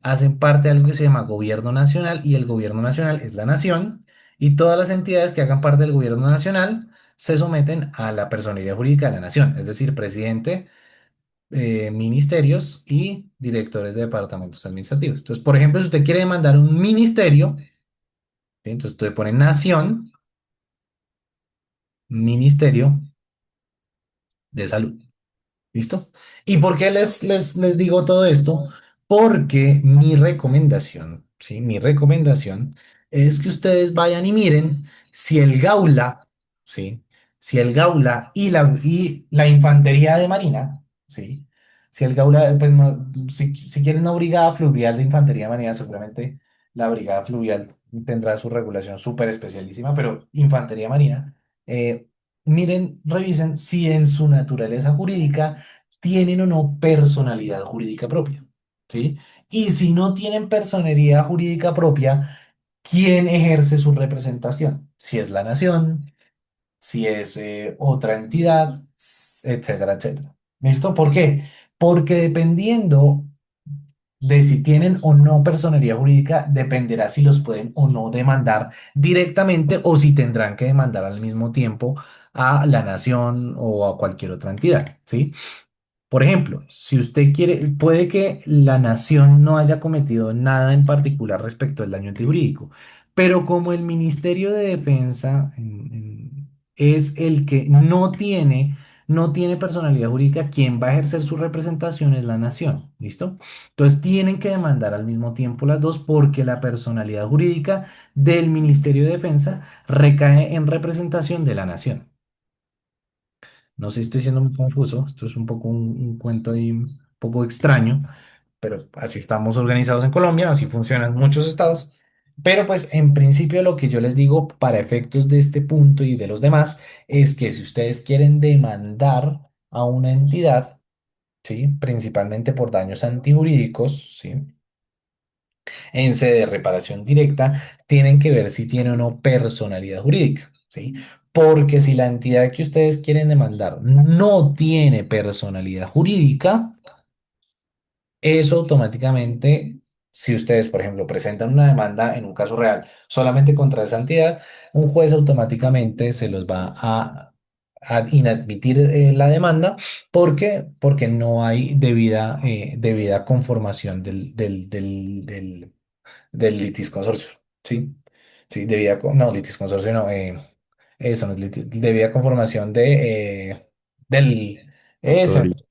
[SPEAKER 1] hacen parte de algo que se llama gobierno nacional y el gobierno nacional es la nación y todas las entidades que hagan parte del gobierno nacional se someten a la personería jurídica de la nación, es decir, presidente, ministerios y directores de departamentos administrativos. Entonces, por ejemplo, si usted quiere demandar un ministerio, ¿sí? Entonces usted pone nación, ministerio de salud. ¿Listo? ¿Y por qué les digo todo esto? Porque mi recomendación, ¿sí? Mi recomendación es que ustedes vayan y miren si el Gaula, ¿sí? Si el Gaula y la Infantería de Marina, ¿sí? Si el Gaula, pues no, si quieren una brigada fluvial de Infantería de Marina, seguramente la brigada fluvial tendrá su regulación súper especialísima, pero Infantería Marina, miren, revisen si en su naturaleza jurídica tienen o no personalidad jurídica propia, ¿sí? Y si no tienen personería jurídica propia, ¿quién ejerce su representación? Si es la nación, si es otra entidad, etcétera, etcétera. ¿Listo? ¿Por qué? Porque dependiendo de si tienen o no personería jurídica, dependerá si los pueden o no demandar directamente o si tendrán que demandar al mismo tiempo a la nación o a cualquier otra entidad, ¿sí? Por ejemplo, si usted quiere, puede que la nación no haya cometido nada en particular respecto al daño antijurídico, pero como el Ministerio de Defensa es el que no tiene personalidad jurídica, quien va a ejercer su representación es la nación, ¿listo? Entonces tienen que demandar al mismo tiempo las dos porque la personalidad jurídica del Ministerio de Defensa recae en representación de la nación. No sé si estoy siendo muy confuso, esto es un poco un cuento ahí un poco extraño, pero así estamos organizados en Colombia, así funcionan muchos estados. Pero pues en principio lo que yo les digo para efectos de este punto y de los demás es que si ustedes quieren demandar a una entidad, ¿sí? Principalmente por daños antijurídicos, ¿sí? En sede de reparación directa, tienen que ver si tiene o no personalidad jurídica, ¿sí? Porque si la entidad que ustedes quieren demandar no tiene personalidad jurídica, eso automáticamente, si ustedes, por ejemplo, presentan una demanda en un caso real solamente contra esa entidad, un juez automáticamente se los va a inadmitir la demanda. ¿Por qué? Porque no hay debida conformación del litisconsorcio, ¿sí? Sí, no, litisconsorcio no, eso no es debida conformación del, ese,
[SPEAKER 2] Contradictorio.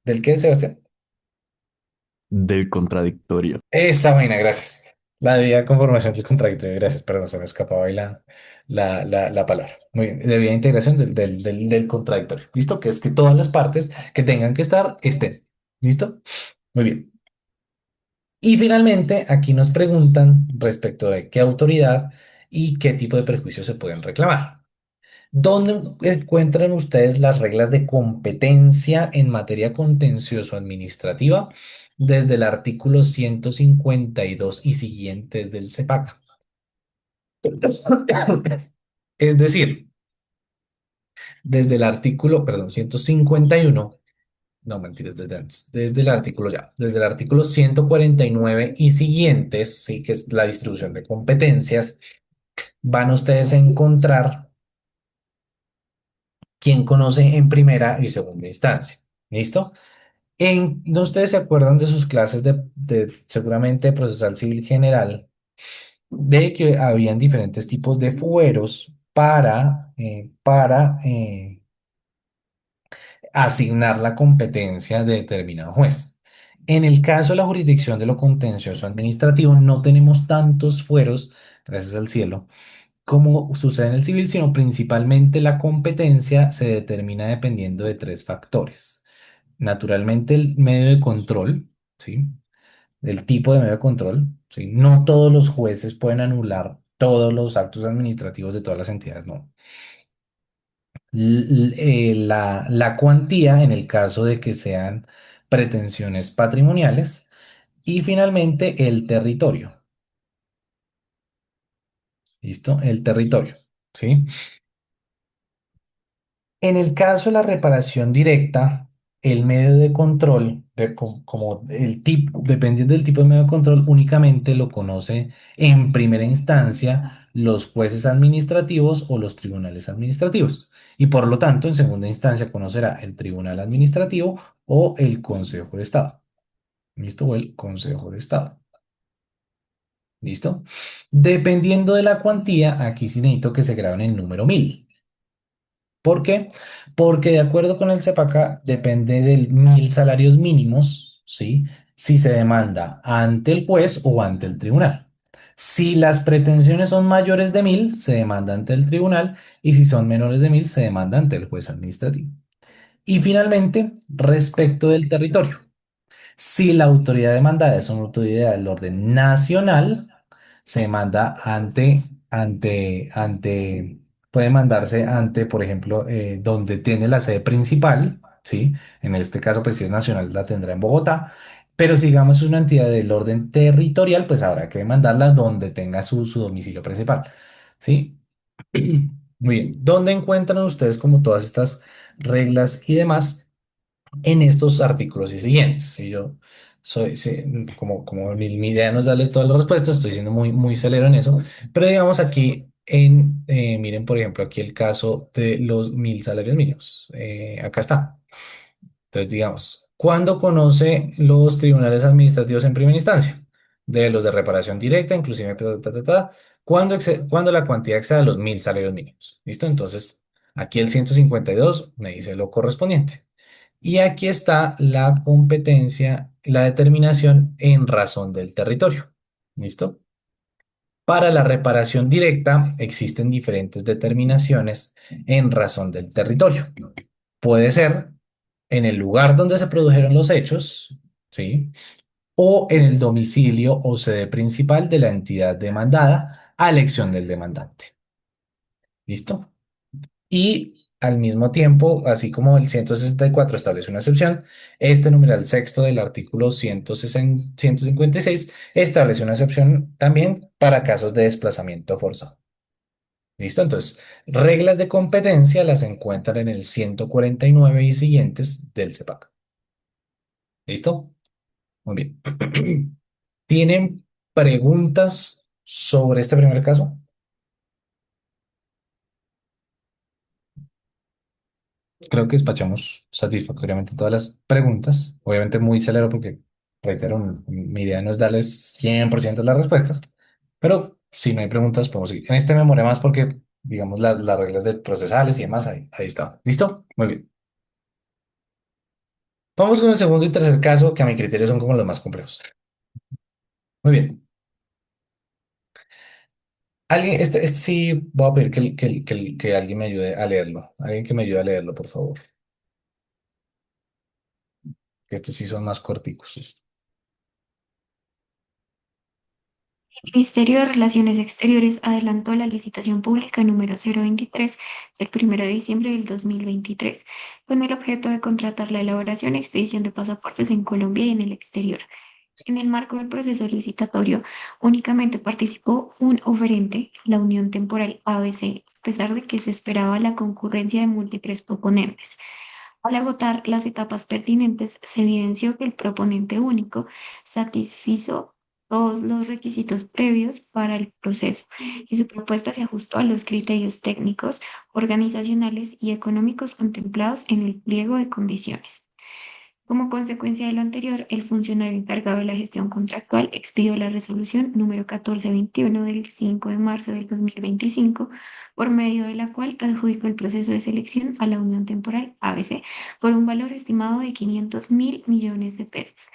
[SPEAKER 1] ¿del qué, Sebastián?
[SPEAKER 2] Del contradictorio.
[SPEAKER 1] Esa vaina, gracias. La debida conformación del contradictorio, gracias, perdón, se me escapaba ahí la palabra. Muy bien, debida integración del contradictorio. ¿Listo? Que es que todas las partes que tengan que estar estén. ¿Listo? Muy bien. Y finalmente, aquí nos preguntan respecto de qué autoridad y qué tipo de perjuicios se pueden reclamar. ¿Dónde encuentran ustedes las reglas de competencia en materia contencioso-administrativa desde el artículo 152 y siguientes del CEPAC? Es decir, desde el artículo, perdón, 151, no mentiras, desde antes, desde el artículo ya, desde el artículo 149 y siguientes, sí, que es la distribución de competencias, van ustedes a encontrar quién conoce en primera y segunda instancia. ¿Listo? ¿No ustedes se acuerdan de sus clases seguramente procesal civil general, de que habían diferentes tipos de fueros para asignar la competencia de determinado juez? En el caso de la jurisdicción de lo contencioso administrativo, no tenemos tantos fueros, gracias al cielo, como sucede en el civil, sino principalmente la competencia se determina dependiendo de tres factores. Naturalmente, el medio de control, ¿sí? El tipo de medio de control, ¿sí? No todos los jueces pueden anular todos los actos administrativos de todas las entidades, no. La cuantía en el caso de que sean pretensiones patrimoniales y finalmente el territorio, ¿listo? El territorio, ¿sí? En el caso de la reparación directa, el medio de control, como el tipo, dependiendo del tipo de medio de control, únicamente lo conoce en primera instancia los jueces administrativos o los tribunales administrativos. Y por lo tanto, en segunda instancia conocerá el tribunal administrativo o el Consejo de Estado. ¿Listo? O el Consejo de Estado. ¿Listo? Dependiendo de la cuantía, aquí sí necesito que se graben el número 1000. ¿Por qué? Porque de acuerdo con el CEPACA depende del 1000 salarios mínimos, ¿sí? Si se demanda ante el juez o ante el tribunal. Si las pretensiones son mayores de 1000, se demanda ante el tribunal y si son menores de 1000, se demanda ante el juez administrativo. Y finalmente, respecto del territorio. Si la autoridad demandada es una autoridad del orden nacional, se manda puede mandarse ante, por ejemplo, donde tiene la sede principal, ¿sí? En este caso, pues si es nacional, la tendrá en Bogotá, pero si digamos es una entidad del orden territorial, pues habrá que mandarla donde tenga su domicilio principal, ¿sí? Muy bien. ¿Dónde encuentran ustedes como todas estas reglas y demás? En estos artículos y siguientes. Si yo sí, como mi idea no es darle todas las respuestas, estoy siendo muy, muy celero en eso, pero digamos aquí miren por ejemplo aquí el caso de los 1000 salarios mínimos. Acá está. Entonces, digamos, ¿cuándo conoce los tribunales administrativos en primera instancia? De los de reparación directa, inclusive, cuando la cantidad exceda los 1.000 salarios mínimos. ¿Listo? Entonces, aquí el 152 me dice lo correspondiente. Y aquí está la competencia, la determinación en razón del territorio. ¿Listo? Para la reparación directa existen diferentes determinaciones en razón del territorio. Puede ser en el lugar donde se produjeron los hechos, ¿sí? O en el domicilio o sede principal de la entidad demandada a elección del demandante. ¿Listo? Y al mismo tiempo, así como el 164 establece una excepción, este numeral sexto del artículo 156 establece una excepción también para casos de desplazamiento forzado. ¿Listo? Entonces, reglas de competencia las encuentran en el 149 y siguientes del CEPAC. ¿Listo? Muy bien. ¿Tienen preguntas sobre este primer caso? Creo que despachamos satisfactoriamente todas las preguntas. Obviamente muy celero porque, reitero, mi idea no es darles 100% las respuestas, pero si no hay preguntas, podemos seguir. En este me demoré más porque, digamos, las reglas de procesales y demás, ahí está. ¿Listo? Muy bien. Vamos con el segundo y tercer caso, que a mi criterio son como los más complejos. Muy bien. Alguien, este sí, voy a pedir que alguien me ayude a leerlo. Alguien que me ayude a leerlo, por favor. Que estos sí son más corticos.
[SPEAKER 5] El Ministerio de Relaciones Exteriores adelantó la licitación pública número 023 del 1 de diciembre del 2023, con el objeto de contratar la elaboración y expedición de pasaportes en Colombia y en el exterior. En el marco del proceso licitatorio, únicamente participó un oferente, la Unión Temporal ABC, a pesar de que se esperaba la concurrencia de múltiples proponentes. Al agotar las etapas pertinentes, se evidenció que el proponente único satisfizo todos los requisitos previos para el proceso y su propuesta se ajustó a los criterios técnicos, organizacionales y económicos contemplados en el pliego de condiciones. Como consecuencia de lo anterior, el funcionario encargado de la gestión contractual expidió la resolución número 1421 del 5 de marzo del 2025, por medio de la cual adjudicó el proceso de selección a la Unión Temporal ABC por un valor estimado de 500.000 millones de pesos.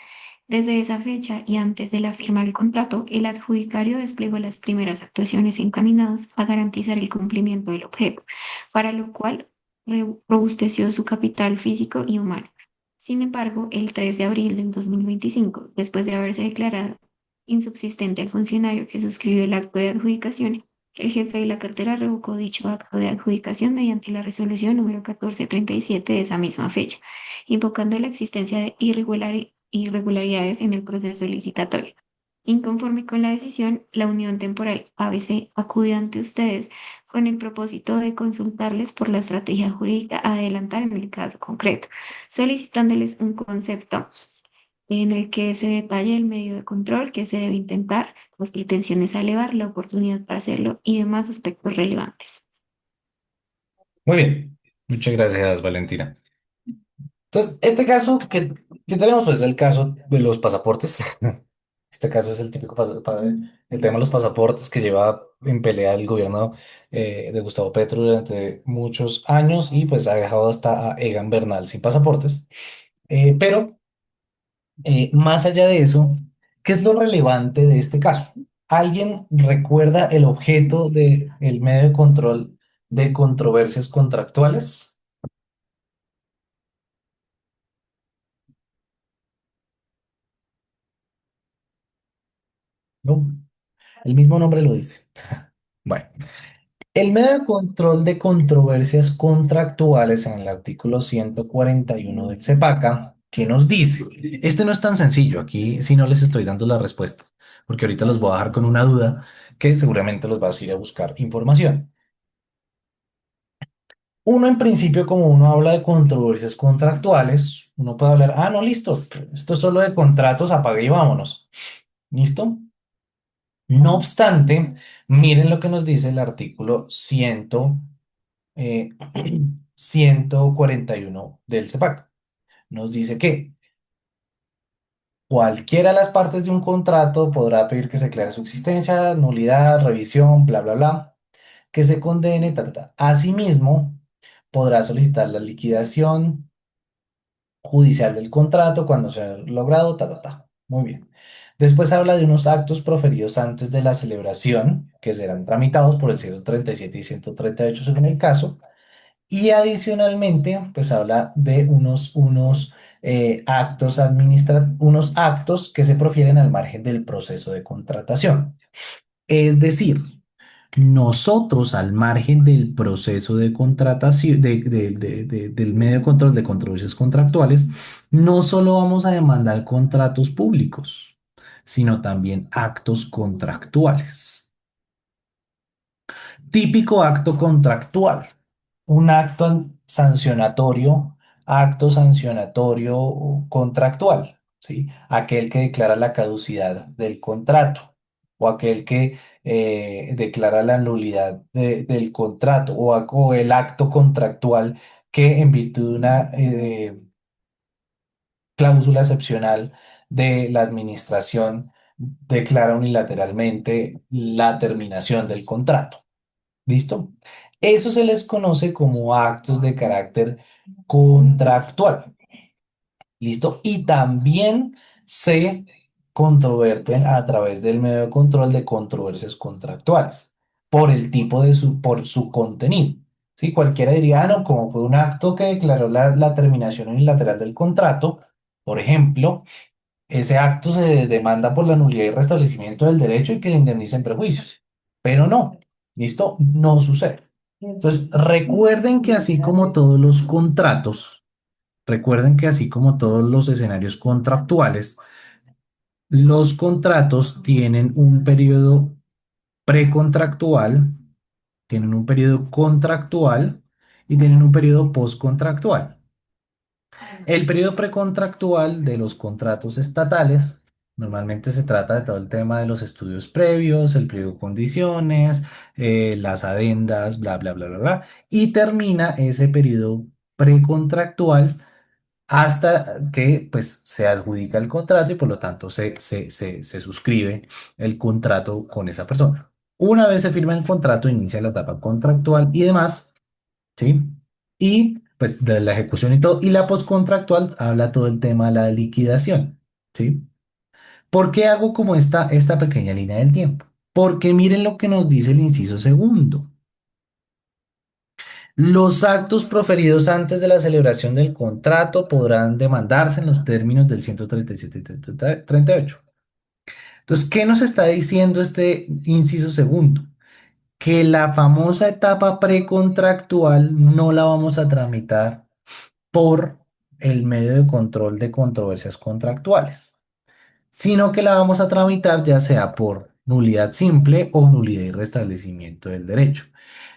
[SPEAKER 5] Desde esa fecha y antes de la firma del contrato, el adjudicario desplegó las primeras actuaciones encaminadas a garantizar el cumplimiento del objeto, para lo cual robusteció su capital físico y humano. Sin embargo, el 3 de abril del 2025, después de haberse declarado insubsistente el funcionario que suscribió el acto de adjudicación, el jefe de la cartera revocó dicho acto de adjudicación mediante la resolución número 1437 de esa misma fecha, invocando la existencia de irregularidades en el proceso licitatorio. Inconforme con la decisión, la Unión Temporal ABC acude ante ustedes con el propósito de consultarles por la estrategia jurídica a adelantar en el caso concreto, solicitándoles un concepto en el que se detalle el medio de control que se debe intentar, las pretensiones a elevar, la oportunidad para hacerlo y demás aspectos relevantes.
[SPEAKER 1] Muy bien. Muchas gracias, Valentina. Entonces, este caso que tenemos, pues, es el caso de los pasaportes. Este caso es el típico el tema de los pasaportes que lleva en pelea el gobierno de Gustavo Petro durante muchos años y pues ha dejado hasta a Egan Bernal sin pasaportes. Pero más allá de eso, ¿qué es lo relevante de este caso? ¿Alguien recuerda el objeto del medio de control de controversias contractuales? No, el mismo nombre lo dice. Bueno. El medio de control de controversias contractuales en el artículo 141 del CEPACA, ¿qué nos dice? Este no es tan sencillo, aquí sí no les estoy dando la respuesta, porque ahorita los voy a dejar con una duda que seguramente los vas a ir a buscar información. Uno en principio, como uno habla de controversias contractuales, uno puede hablar, ah, no, listo, esto es solo de contratos, apague y vámonos. ¿Listo? No obstante, miren lo que nos dice el artículo 100 eh, 141 del CEPAC. nos dice que cualquiera de las partes de un contrato podrá pedir que se declare su existencia, nulidad, revisión, bla, bla, bla, que se condene, ta, ta, ta. Asimismo, podrá solicitar la liquidación judicial del contrato cuando sea logrado, ta, ta, ta. Muy bien. Después habla de unos actos proferidos antes de la celebración, que serán tramitados por el 137 y 138 según el caso. Y adicionalmente, pues habla de unos actos que se profieren al margen del proceso de contratación. Es decir, nosotros, al margen del proceso de contratación, del medio de control de controversias contractuales, no solo vamos a demandar contratos públicos, sino también actos contractuales. Típico acto contractual, un acto sancionatorio contractual, ¿sí? Aquel que declara la caducidad del contrato o aquel que declara la nulidad del contrato o el acto contractual que en virtud de una cláusula excepcional de la administración declara unilateralmente la terminación del contrato. ¿Listo? Eso se les conoce como actos de carácter contractual. ¿Listo? Y también se controverten a través del medio de control de controversias contractuales por el tipo por su contenido. ¿Sí? Cualquiera diría, ah, no, como fue un acto que declaró la terminación unilateral del contrato, por ejemplo, ese acto se demanda por la nulidad y restablecimiento del derecho y que le indemnicen prejuicios. Pero no, ¿listo? No sucede. Entonces, recuerden que así como todos los escenarios contractuales, los contratos tienen un periodo precontractual, tienen un periodo contractual y tienen un periodo postcontractual. El periodo precontractual de los contratos estatales normalmente se trata de todo el tema de los estudios previos, el pliego de condiciones, las adendas, bla, bla, bla, bla, bla, y termina ese periodo precontractual hasta que pues, se adjudica el contrato y por lo tanto se suscribe el contrato con esa persona. Una vez se firma el contrato, inicia la etapa contractual y demás. ¿Sí? Y pues de la ejecución y todo. Y la postcontractual habla todo el tema de la liquidación, ¿sí? ¿Por qué hago como esta pequeña línea del tiempo? Porque miren lo que nos dice el inciso segundo. Los actos proferidos antes de la celebración del contrato podrán demandarse en los términos del 137 y 38. Entonces, ¿qué nos está diciendo este inciso segundo? Que la famosa etapa precontractual no la vamos a tramitar por el medio de control de controversias contractuales, sino que la vamos a tramitar ya sea por nulidad simple o nulidad y restablecimiento del derecho.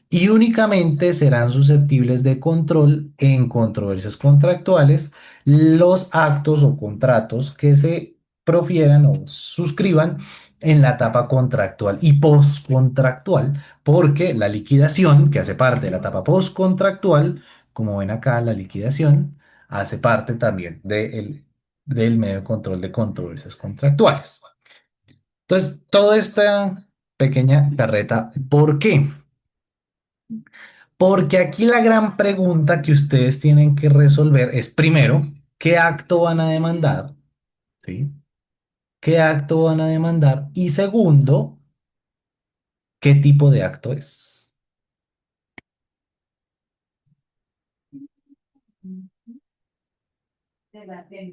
[SPEAKER 1] Y únicamente serán susceptibles de control en controversias contractuales los actos o contratos que se profieran o suscriban en la etapa contractual y postcontractual, porque la liquidación, que hace parte de la etapa postcontractual, como ven acá, la liquidación hace parte también del medio de control de controversias contractuales. Entonces, toda esta pequeña carreta, ¿por qué? Porque aquí la gran pregunta que ustedes tienen que resolver es, primero, ¿qué acto van a demandar? ¿Sí? ¿Qué acto van a demandar? Y segundo, ¿qué tipo de acto es?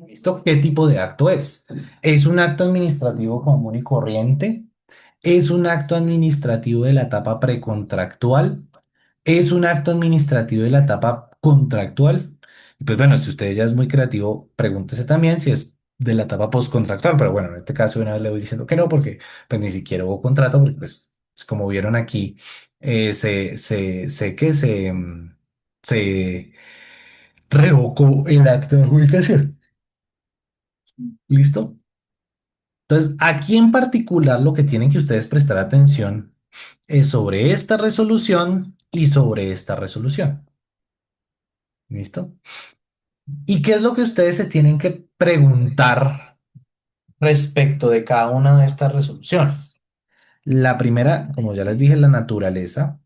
[SPEAKER 1] ¿Listo? ¿Qué tipo de acto es? ¿Es un acto administrativo común y corriente? ¿Es un acto administrativo de la etapa precontractual? ¿Es un acto administrativo de la etapa contractual? Y pues bueno, si usted ya es muy creativo, pregúntese también si es de la etapa postcontractual, pero bueno, en este caso de una vez le voy diciendo que no, porque pues ni siquiera hubo contrato, porque pues, como vieron aquí, se revocó el acto de adjudicación. ¿Listo? Entonces, aquí en particular lo que tienen que ustedes prestar atención es sobre esta resolución y sobre esta resolución. ¿Listo? ¿Y qué es lo que ustedes se tienen que preguntar respecto de cada una de estas resoluciones? La primera, como ya les dije, la naturaleza.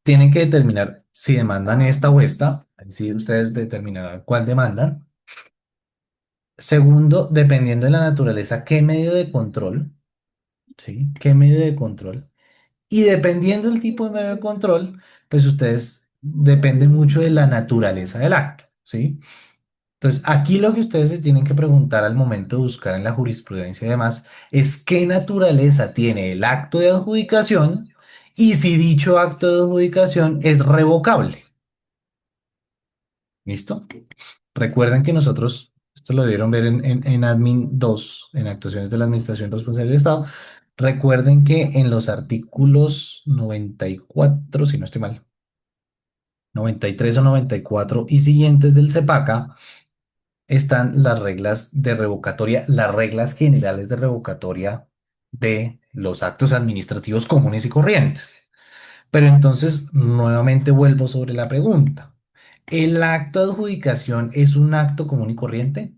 [SPEAKER 1] Tienen que determinar si demandan esta o esta. Así ustedes determinarán cuál demandan. Segundo, dependiendo de la naturaleza, qué medio de control, ¿sí? ¿Qué medio de control? Y dependiendo del tipo de medio de control, pues ustedes depende mucho de la naturaleza del acto, ¿sí? Entonces, aquí lo que ustedes se tienen que preguntar al momento de buscar en la jurisprudencia y demás es qué naturaleza tiene el acto de adjudicación y si dicho acto de adjudicación es revocable. ¿Listo? Recuerden que nosotros, esto lo debieron ver en Admin 2, en actuaciones de la Administración Responsable del Estado. Recuerden que en los artículos 94, si no estoy mal, 93 o 94 y siguientes del CEPACA, están las reglas de revocatoria, las reglas generales de revocatoria de los actos administrativos comunes y corrientes. Pero entonces, nuevamente vuelvo sobre la pregunta. ¿El acto de adjudicación es un acto común y corriente?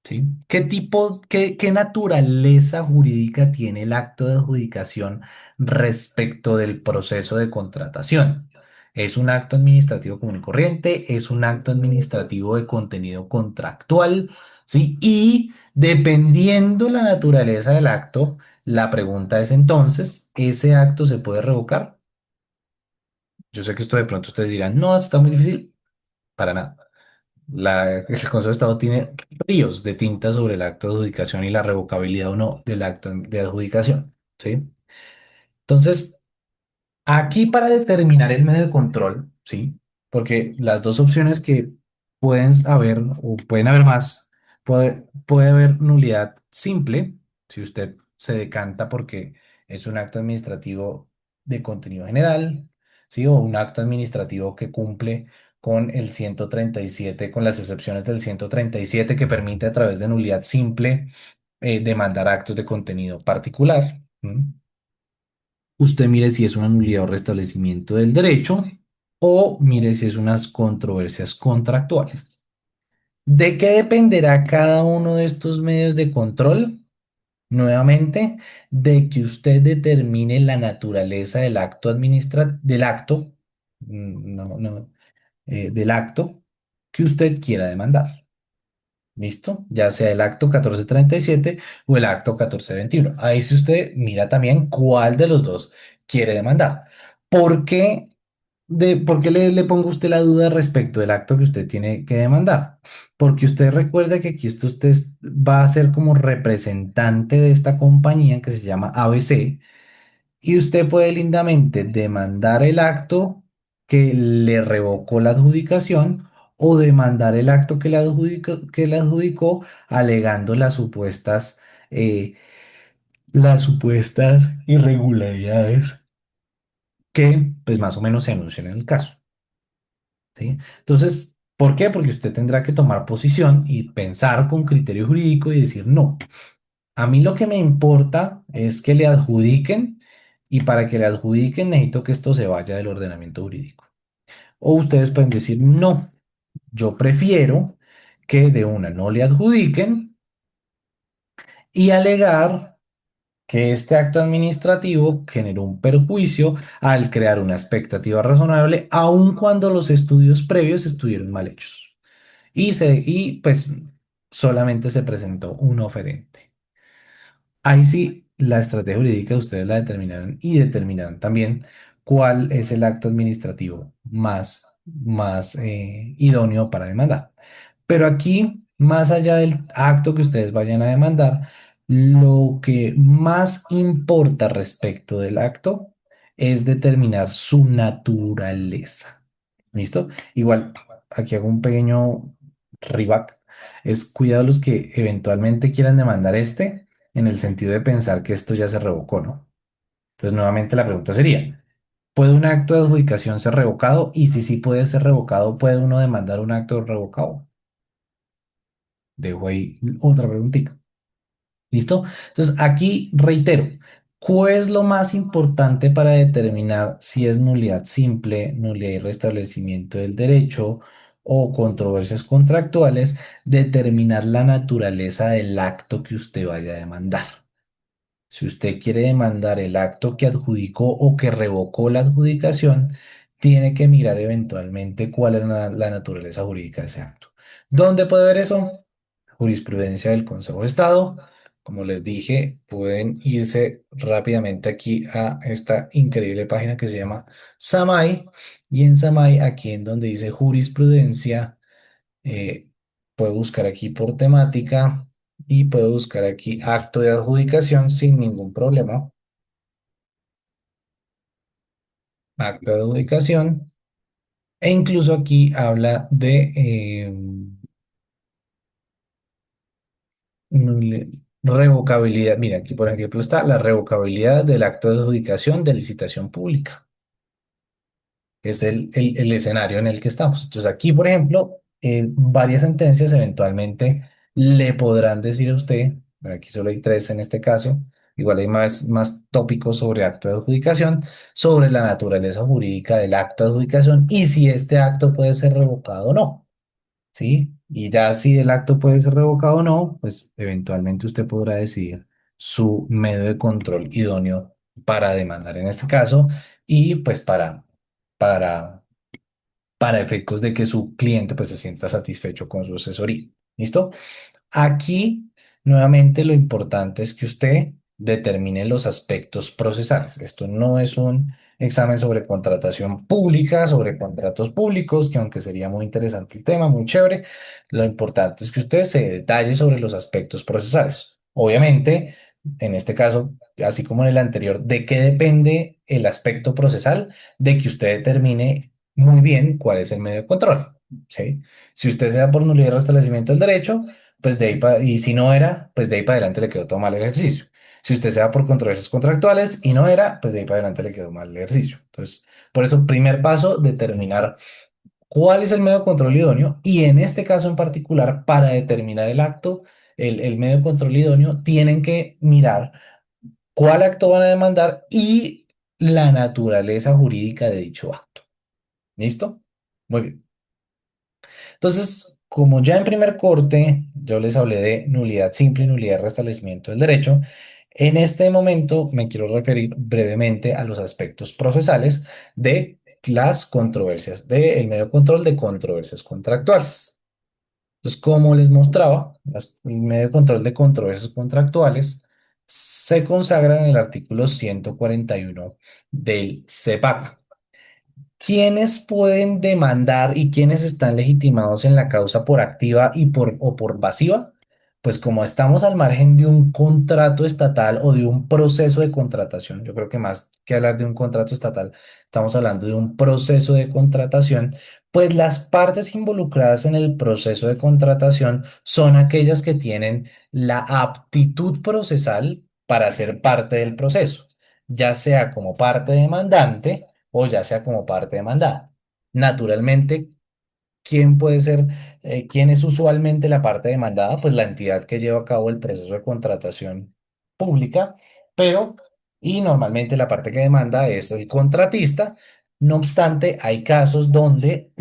[SPEAKER 1] ¿Sí? ¿Qué tipo, qué naturaleza jurídica tiene el acto de adjudicación respecto del proceso de contratación? ¿Es un acto administrativo común y corriente? ¿Es un acto administrativo de contenido contractual? ¿Sí? Y dependiendo la naturaleza del acto, la pregunta es entonces, ¿ese acto se puede revocar? Yo sé que esto de pronto ustedes dirán, no, esto está muy difícil. Para nada. El Consejo de Estado tiene ríos de tinta sobre el acto de adjudicación y la revocabilidad o no del acto de adjudicación, ¿sí? Entonces, aquí para determinar el medio de control, ¿sí? Porque las dos opciones que pueden haber o pueden haber más, puede haber nulidad simple, si usted se decanta porque es un acto administrativo de contenido general, ¿sí? O un acto administrativo que cumple con el 137, con las excepciones del 137 que permite a través de nulidad simple demandar actos de contenido particular. ¿M? Usted mire si es una nulidad o restablecimiento del derecho o mire si es unas controversias contractuales. ¿De qué dependerá cada uno de estos medios de control? Nuevamente, de que usted determine la naturaleza del acto del acto, del acto que usted quiera demandar. ¿Listo? Ya sea el acto 1437 o el acto 1421. Ahí si usted mira también cuál de los dos quiere demandar. ¿Por qué, por qué le pongo a usted la duda respecto del acto que usted tiene que demandar? Porque usted recuerda que aquí usted va a ser como representante de esta compañía que se llama ABC y usted puede lindamente demandar el acto que le revocó la adjudicación o demandar el acto que le adjudicó alegando eh, las supuestas irregularidades que pues más o menos se anuncian en el caso, ¿sí? Entonces, ¿por qué? Porque usted tendrá que tomar posición y pensar con criterio jurídico y decir no. A mí lo que me importa es que le adjudiquen y para que le adjudiquen necesito que esto se vaya del ordenamiento jurídico. O ustedes pueden decir, no, yo prefiero que de una no le adjudiquen y alegar que este acto administrativo generó un perjuicio al crear una expectativa razonable, aun cuando los estudios previos estuvieron mal hechos. Y pues solamente se presentó un oferente. Ahí sí, la estrategia jurídica ustedes la determinarán y determinarán también cuál es el acto administrativo más idóneo para demandar. Pero aquí, más allá del acto que ustedes vayan a demandar, lo que más importa respecto del acto es determinar su naturaleza. ¿Listo? Igual, aquí hago un pequeño reback. Es cuidado los que eventualmente quieran demandar en el sentido de pensar que esto ya se revocó, ¿no? Entonces, nuevamente la pregunta sería, ¿puede un acto de adjudicación ser revocado? Y si sí puede ser revocado, ¿puede uno demandar un acto revocado? Dejo ahí otra preguntita. ¿Listo? Entonces, aquí reitero, ¿Cuál es lo más importante para determinar si es nulidad simple, nulidad y restablecimiento del derecho o controversias contractuales? Determinar la naturaleza del acto que usted vaya a demandar. Si usted quiere demandar el acto que adjudicó o que revocó la adjudicación, tiene que mirar eventualmente cuál es la naturaleza jurídica de ese acto. ¿Dónde puede ver eso? Jurisprudencia del Consejo de Estado. Como les dije, pueden irse rápidamente aquí a esta increíble página que se llama SAMAI. Y en SAMAI, aquí en donde dice jurisprudencia, eh, puedo buscar aquí por temática y puedo buscar aquí acto de adjudicación sin ningún problema. Acto de adjudicación. E incluso aquí habla de revocabilidad. Mira, aquí por ejemplo está la revocabilidad del acto de adjudicación de licitación pública. Es el escenario en el que estamos. Entonces aquí, por ejemplo, varias sentencias eventualmente le podrán decir a usted, bueno, aquí solo hay tres en este caso, igual hay más tópicos sobre acto de adjudicación, sobre la naturaleza jurídica del acto de adjudicación y si este acto puede ser revocado o no, ¿sí? Y ya si el acto puede ser revocado o no, pues eventualmente usted podrá decidir su medio de control idóneo para demandar en este caso y pues para, para efectos de que su cliente pues se sienta satisfecho con su asesoría. ¿Listo? Aquí, nuevamente, lo importante es que usted determine los aspectos procesales. Esto no es un examen sobre contratación pública, sobre contratos públicos, que aunque sería muy interesante el tema, muy chévere, lo importante es que usted se detalle sobre los aspectos procesales. Obviamente, en este caso, así como en el anterior, ¿de qué depende el aspecto procesal? De que usted determine muy bien cuál es el medio de control. ¿Sí? Si usted se da por nulidad y restablecimiento del derecho, pues de ahí y si no era, pues de ahí para adelante le quedó todo mal el ejercicio. Si usted se va por controversias contractuales y no era, pues de ahí para adelante le quedó mal el ejercicio. Entonces, por eso, primer paso, determinar cuál es el medio de control idóneo y en este caso en particular, para determinar el acto, el medio de control idóneo, tienen que mirar cuál acto van a demandar y la naturaleza jurídica de dicho acto. ¿Listo? Muy bien. Entonces, como ya en primer corte yo les hablé de nulidad simple y nulidad de restablecimiento del derecho, en este momento me quiero referir brevemente a los aspectos procesales de las controversias, del medio de control de controversias contractuales. Entonces, como les mostraba, el medio de control de controversias contractuales se consagra en el artículo 141 del CEPAC. ¿Quiénes pueden demandar y quiénes están legitimados en la causa por activa o por pasiva? Pues como estamos al margen de un contrato estatal o de un proceso de contratación, yo creo que más que hablar de un contrato estatal, estamos hablando de un proceso de contratación, pues las partes involucradas en el proceso de contratación son aquellas que tienen la aptitud procesal para ser parte del proceso, ya sea como parte demandante o ya sea como parte demandada. Naturalmente, ¿quién puede ser, quién es usualmente la parte demandada? Pues la entidad que lleva a cabo el proceso de contratación pública, pero, y normalmente la parte que demanda es el contratista. No obstante, hay casos donde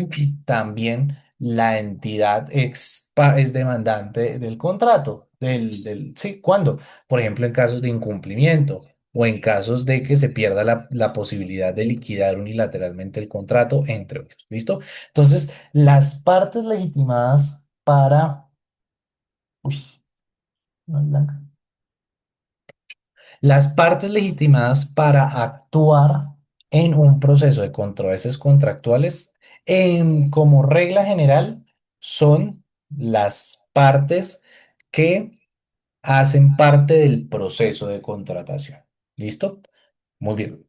[SPEAKER 1] también la entidad es demandante del contrato, sí, ¿cuándo? Por ejemplo, en casos de incumplimiento o en casos de que se pierda la posibilidad de liquidar unilateralmente el contrato, entre otros. ¿Listo? Entonces, las partes legitimadas para... Uy, no es blanca. Las partes legitimadas para actuar en un proceso de controversias contractuales, como regla general, son las partes que hacen parte del proceso de contratación. ¿Listo? Muy bien.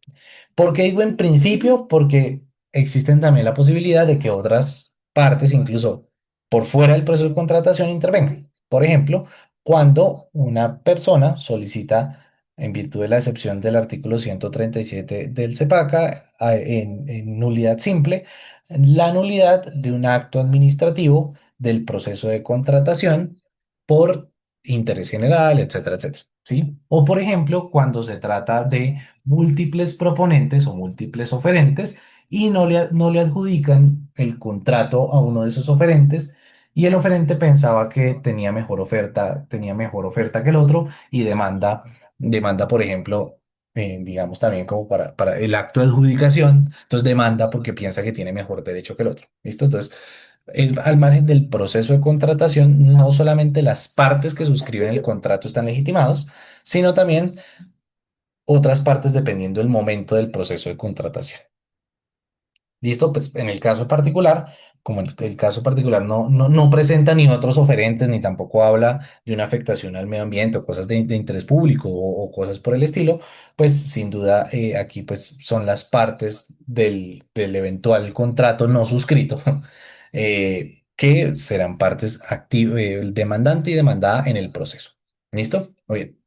[SPEAKER 1] ¿Por qué digo en principio? Porque existen también la posibilidad de que otras partes, incluso por fuera del proceso de contratación, intervengan. Por ejemplo, cuando una persona solicita, en virtud de la excepción del artículo 137 del CEPACA, en nulidad simple, la nulidad de un acto administrativo del proceso de contratación por interés general, etcétera, etcétera. ¿sí? O por ejemplo, cuando se trata de múltiples proponentes o múltiples oferentes y no le adjudican el contrato a uno de esos oferentes y el oferente pensaba que tenía mejor oferta que el otro y demanda, por ejemplo, digamos también como para el acto de adjudicación, entonces demanda porque piensa que tiene mejor derecho que el otro, ¿listo? Entonces, es al margen del proceso de contratación, no solamente las partes que suscriben el contrato están legitimados, sino también otras partes dependiendo del momento del proceso de contratación. Listo, pues en el caso particular, como el caso particular no presenta ni otros oferentes, ni tampoco habla de una afectación al medio ambiente o cosas de interés público o cosas por el estilo, pues sin duda aquí pues son las partes del eventual contrato no suscrito, que serán partes activas, el demandante y demandada en el proceso. ¿Listo? Muy bien.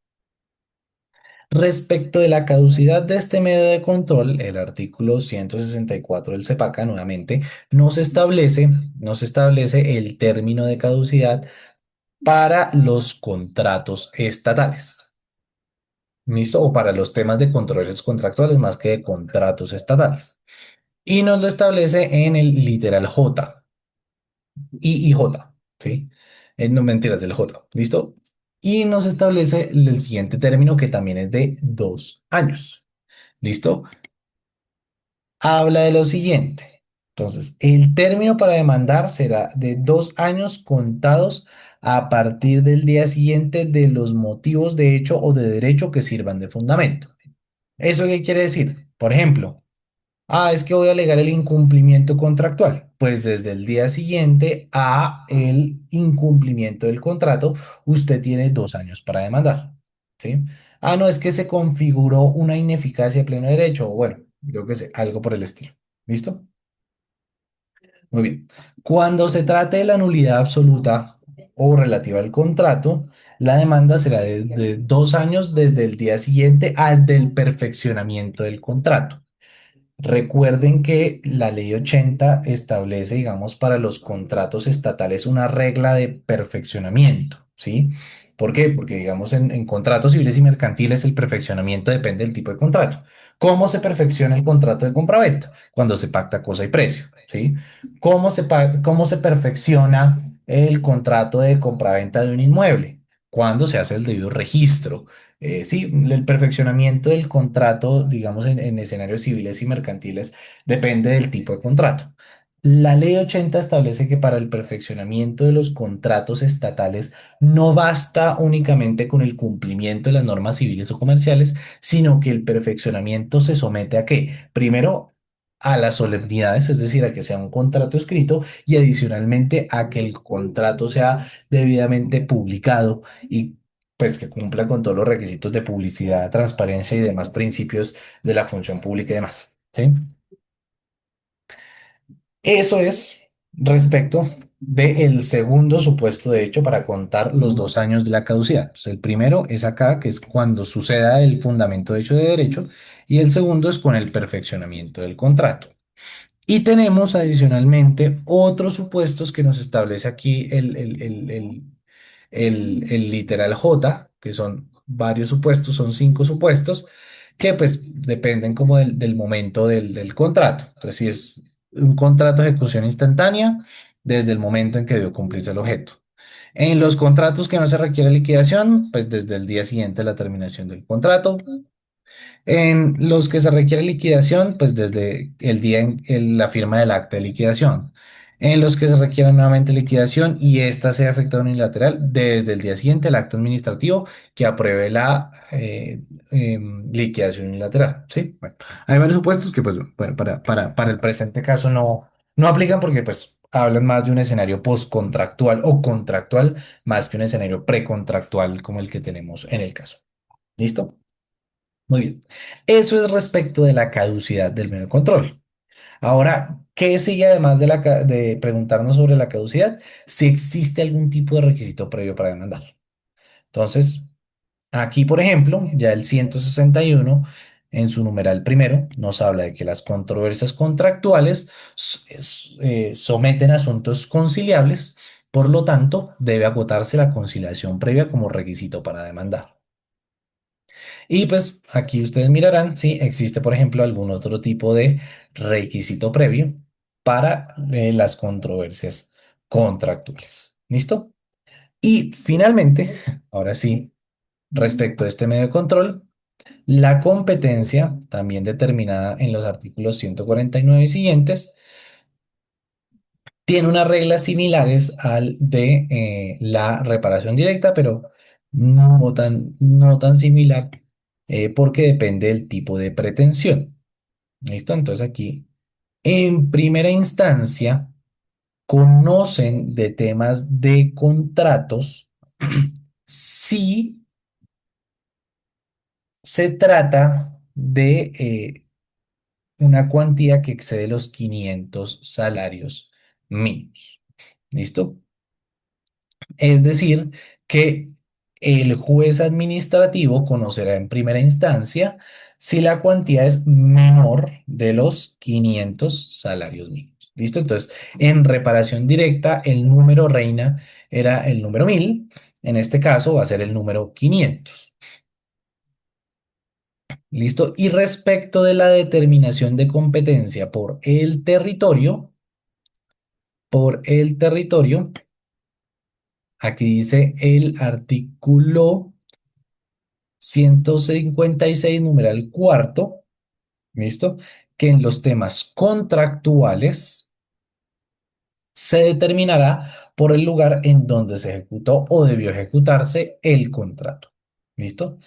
[SPEAKER 1] Respecto de la caducidad de este medio de control, el artículo 164 del CEPACA nuevamente nos establece el término de caducidad para los contratos estatales. ¿Listo? O para los temas de controles contractuales más que de contratos estatales. Y nos lo establece en el literal J, I y J, ¿sí? No mentiras, del J, ¿listo? Y nos establece el siguiente término que también es de 2 años. ¿Listo? Habla de lo siguiente. Entonces, el término para demandar será de 2 años contados a partir del día siguiente de los motivos de hecho o de derecho que sirvan de fundamento. ¿Eso qué quiere decir? Por ejemplo, es que voy a alegar el incumplimiento contractual. Pues desde el día siguiente a el incumplimiento del contrato, usted tiene 2 años para demandar. ¿Sí? No, es que se configuró una ineficacia de pleno derecho. O bueno, yo qué sé, algo por el estilo. ¿Listo? Muy bien. Cuando se trate de la nulidad absoluta o relativa al contrato, la demanda será de 2 años desde el día siguiente al del perfeccionamiento del contrato. Recuerden que la ley 80 establece, digamos, para los contratos estatales una regla de perfeccionamiento, ¿sí? ¿Por qué? Porque, digamos, en contratos civiles y mercantiles el perfeccionamiento depende del tipo de contrato. ¿Cómo se perfecciona el contrato de compraventa? Cuando se pacta cosa y precio, ¿sí? ¿Cómo se perfecciona el contrato de compraventa de un inmueble? Cuando se hace el debido registro. Sí, el perfeccionamiento del contrato, digamos, en escenarios civiles y mercantiles, depende del tipo de contrato. La ley 80 establece que para el perfeccionamiento de los contratos estatales no basta únicamente con el cumplimiento de las normas civiles o comerciales, sino que el perfeccionamiento se somete a qué? Primero, a las solemnidades, es decir, a que sea un contrato escrito y adicionalmente a que el contrato sea debidamente publicado y pues que cumpla con todos los requisitos de publicidad, transparencia y demás principios de la función pública y demás. ¿Sí? Eso es respecto del segundo supuesto de hecho para contar los 2 años de la caducidad. Entonces, el primero es acá, que es cuando suceda el fundamento de hecho de derecho, y el segundo es con el perfeccionamiento del contrato. Y tenemos adicionalmente otros supuestos que nos establece aquí el literal J, que son varios supuestos, son 5 supuestos, que pues dependen como del momento del contrato. Entonces, si es un contrato de ejecución instantánea, desde el momento en que debió cumplirse el objeto. En los contratos que no se requiere liquidación, pues desde el día siguiente a la terminación del contrato. En los que se requiere liquidación, pues desde el día en la firma del acta de liquidación. En los que se requiere nuevamente liquidación y esta sea efectuada unilateral, desde el día siguiente al acto administrativo que apruebe la liquidación unilateral. ¿Sí? Bueno, hay varios supuestos que, pues, bueno, para el presente caso no aplican porque, pues, hablan más de un escenario postcontractual o contractual más que un escenario precontractual como el que tenemos en el caso. ¿Listo? Muy bien. Eso es respecto de la caducidad del medio de control. Ahora, ¿qué sigue además de preguntarnos sobre la caducidad? Si existe algún tipo de requisito previo para demandar. Entonces, aquí, por ejemplo, ya el 161 en su numeral primero, nos habla de que las controversias contractuales someten asuntos conciliables, por lo tanto, debe agotarse la conciliación previa como requisito para demandar. Y pues aquí ustedes mirarán si existe, por ejemplo, algún otro tipo de requisito previo para las controversias contractuales. ¿Listo? Y finalmente, ahora sí, respecto a este medio de control, la competencia, también determinada en los artículos 149 y siguientes, tiene unas reglas similares al de la reparación directa, pero no tan similar, porque depende del tipo de pretensión. ¿Listo? Entonces aquí, en primera instancia, conocen de temas de contratos si se trata de una cuantía que excede los 500 salarios mínimos. ¿Listo? Es decir, que el juez administrativo conocerá en primera instancia si la cuantía es menor de los 500 salarios mínimos. ¿Listo? Entonces, en reparación directa, el número reina era el número 1000. En este caso va a ser el número 500. ¿Listo? Y respecto de la determinación de competencia por el territorio, aquí dice el artículo 156, numeral cuarto, ¿listo? Que en los temas contractuales se determinará por el lugar en donde se ejecutó o debió ejecutarse el contrato. ¿Listo?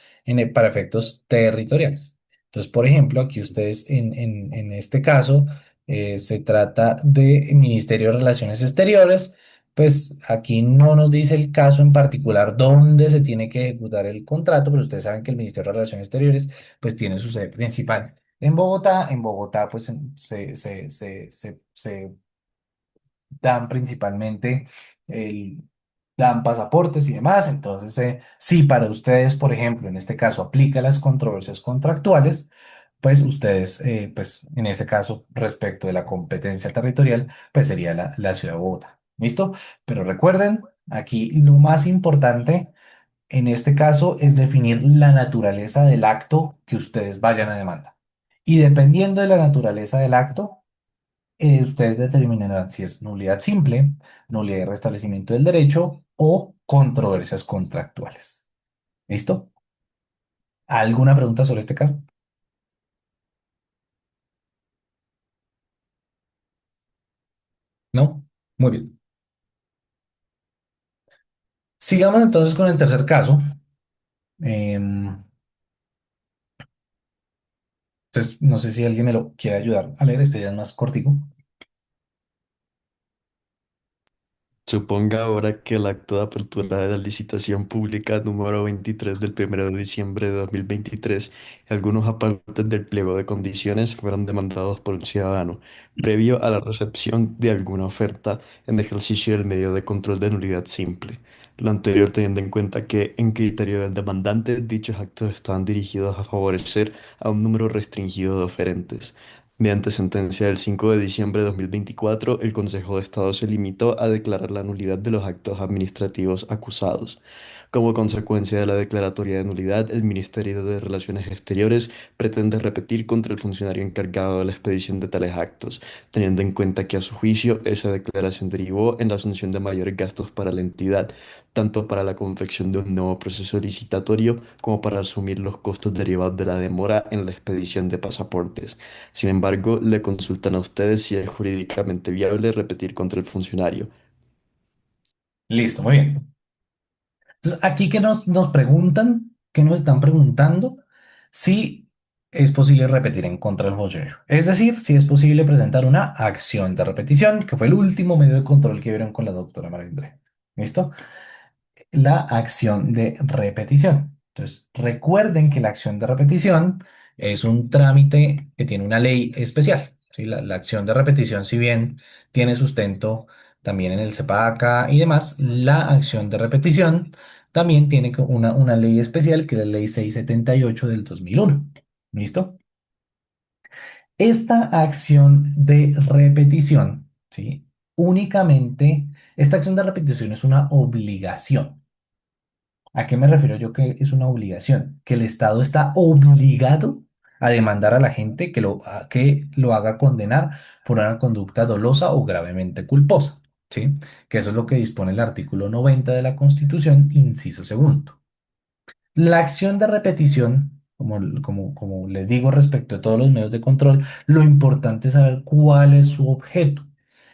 [SPEAKER 1] Para efectos territoriales. Entonces, por ejemplo, aquí ustedes en este caso se trata de Ministerio de Relaciones Exteriores. Pues aquí no nos dice el caso en particular dónde se tiene que ejecutar el contrato, pero ustedes saben que el Ministerio de Relaciones Exteriores pues tiene su sede principal en Bogotá. En Bogotá pues se dan principalmente el, dan pasaportes y demás. Entonces, si para ustedes, por ejemplo, en este caso aplica las controversias contractuales, pues ustedes, pues en este caso, respecto de la competencia territorial, pues sería la ciudad de Bogotá. ¿Listo? Pero recuerden, aquí lo más importante en este caso es definir la naturaleza del acto que ustedes vayan a demandar. Y dependiendo de la naturaleza del acto, ustedes determinarán si es nulidad simple, nulidad de restablecimiento del derecho o controversias contractuales. ¿Listo? ¿Alguna pregunta sobre este caso? ¿No? Muy bien. Sigamos entonces con el tercer caso. Em, entonces, no sé si alguien me lo quiere ayudar a leer. Este ya es más cortico.
[SPEAKER 2] Suponga ahora que el acto de apertura de la licitación pública número 23 del 1 de diciembre de 2023 y algunos apartes del pliego de condiciones fueron demandados por un ciudadano previo a la recepción de alguna oferta en ejercicio del medio de control de nulidad simple. Lo anterior teniendo en cuenta que, en criterio del demandante, dichos actos estaban dirigidos a favorecer a un número restringido de oferentes. Mediante sentencia del 5 de diciembre de 2024, el Consejo de Estado se limitó a declarar la nulidad de los actos administrativos acusados. Como consecuencia de la declaratoria de nulidad, el Ministerio de Relaciones Exteriores pretende repetir contra el funcionario encargado de la expedición de tales actos, teniendo en cuenta que a su juicio esa declaración derivó en la asunción de mayores gastos para la entidad, tanto para la confección de un nuevo proceso licitatorio como para asumir los costos derivados de la demora en la expedición de pasaportes. Sin embargo, le consultan a ustedes si es jurídicamente viable repetir contra el funcionario.
[SPEAKER 1] Listo, muy bien. Entonces, aquí que nos preguntan, que nos están preguntando si es posible repetir en contra del funcionario. Es decir, si es posible presentar una acción de repetición, que fue el último medio de control que vieron con la doctora María Andrea. ¿Listo? La acción de repetición. Entonces, recuerden que la acción de repetición es un trámite que tiene una ley especial. ¿Sí? La acción de repetición, si bien tiene sustento también en el CEPACA y demás, la acción de repetición también tiene una ley especial, que es la ley 678 del 2001. ¿Listo? Esta acción de repetición, ¿sí? Únicamente, esta acción de repetición es una obligación. ¿A qué me refiero yo que es una obligación? Que el Estado está obligado a demandar a la gente que lo haga condenar por una conducta dolosa o gravemente culposa, ¿sí? Que eso es lo que dispone el artículo 90 de la Constitución, inciso segundo. La acción de repetición, como les digo respecto a todos los medios de control, lo importante es saber cuál es su objeto.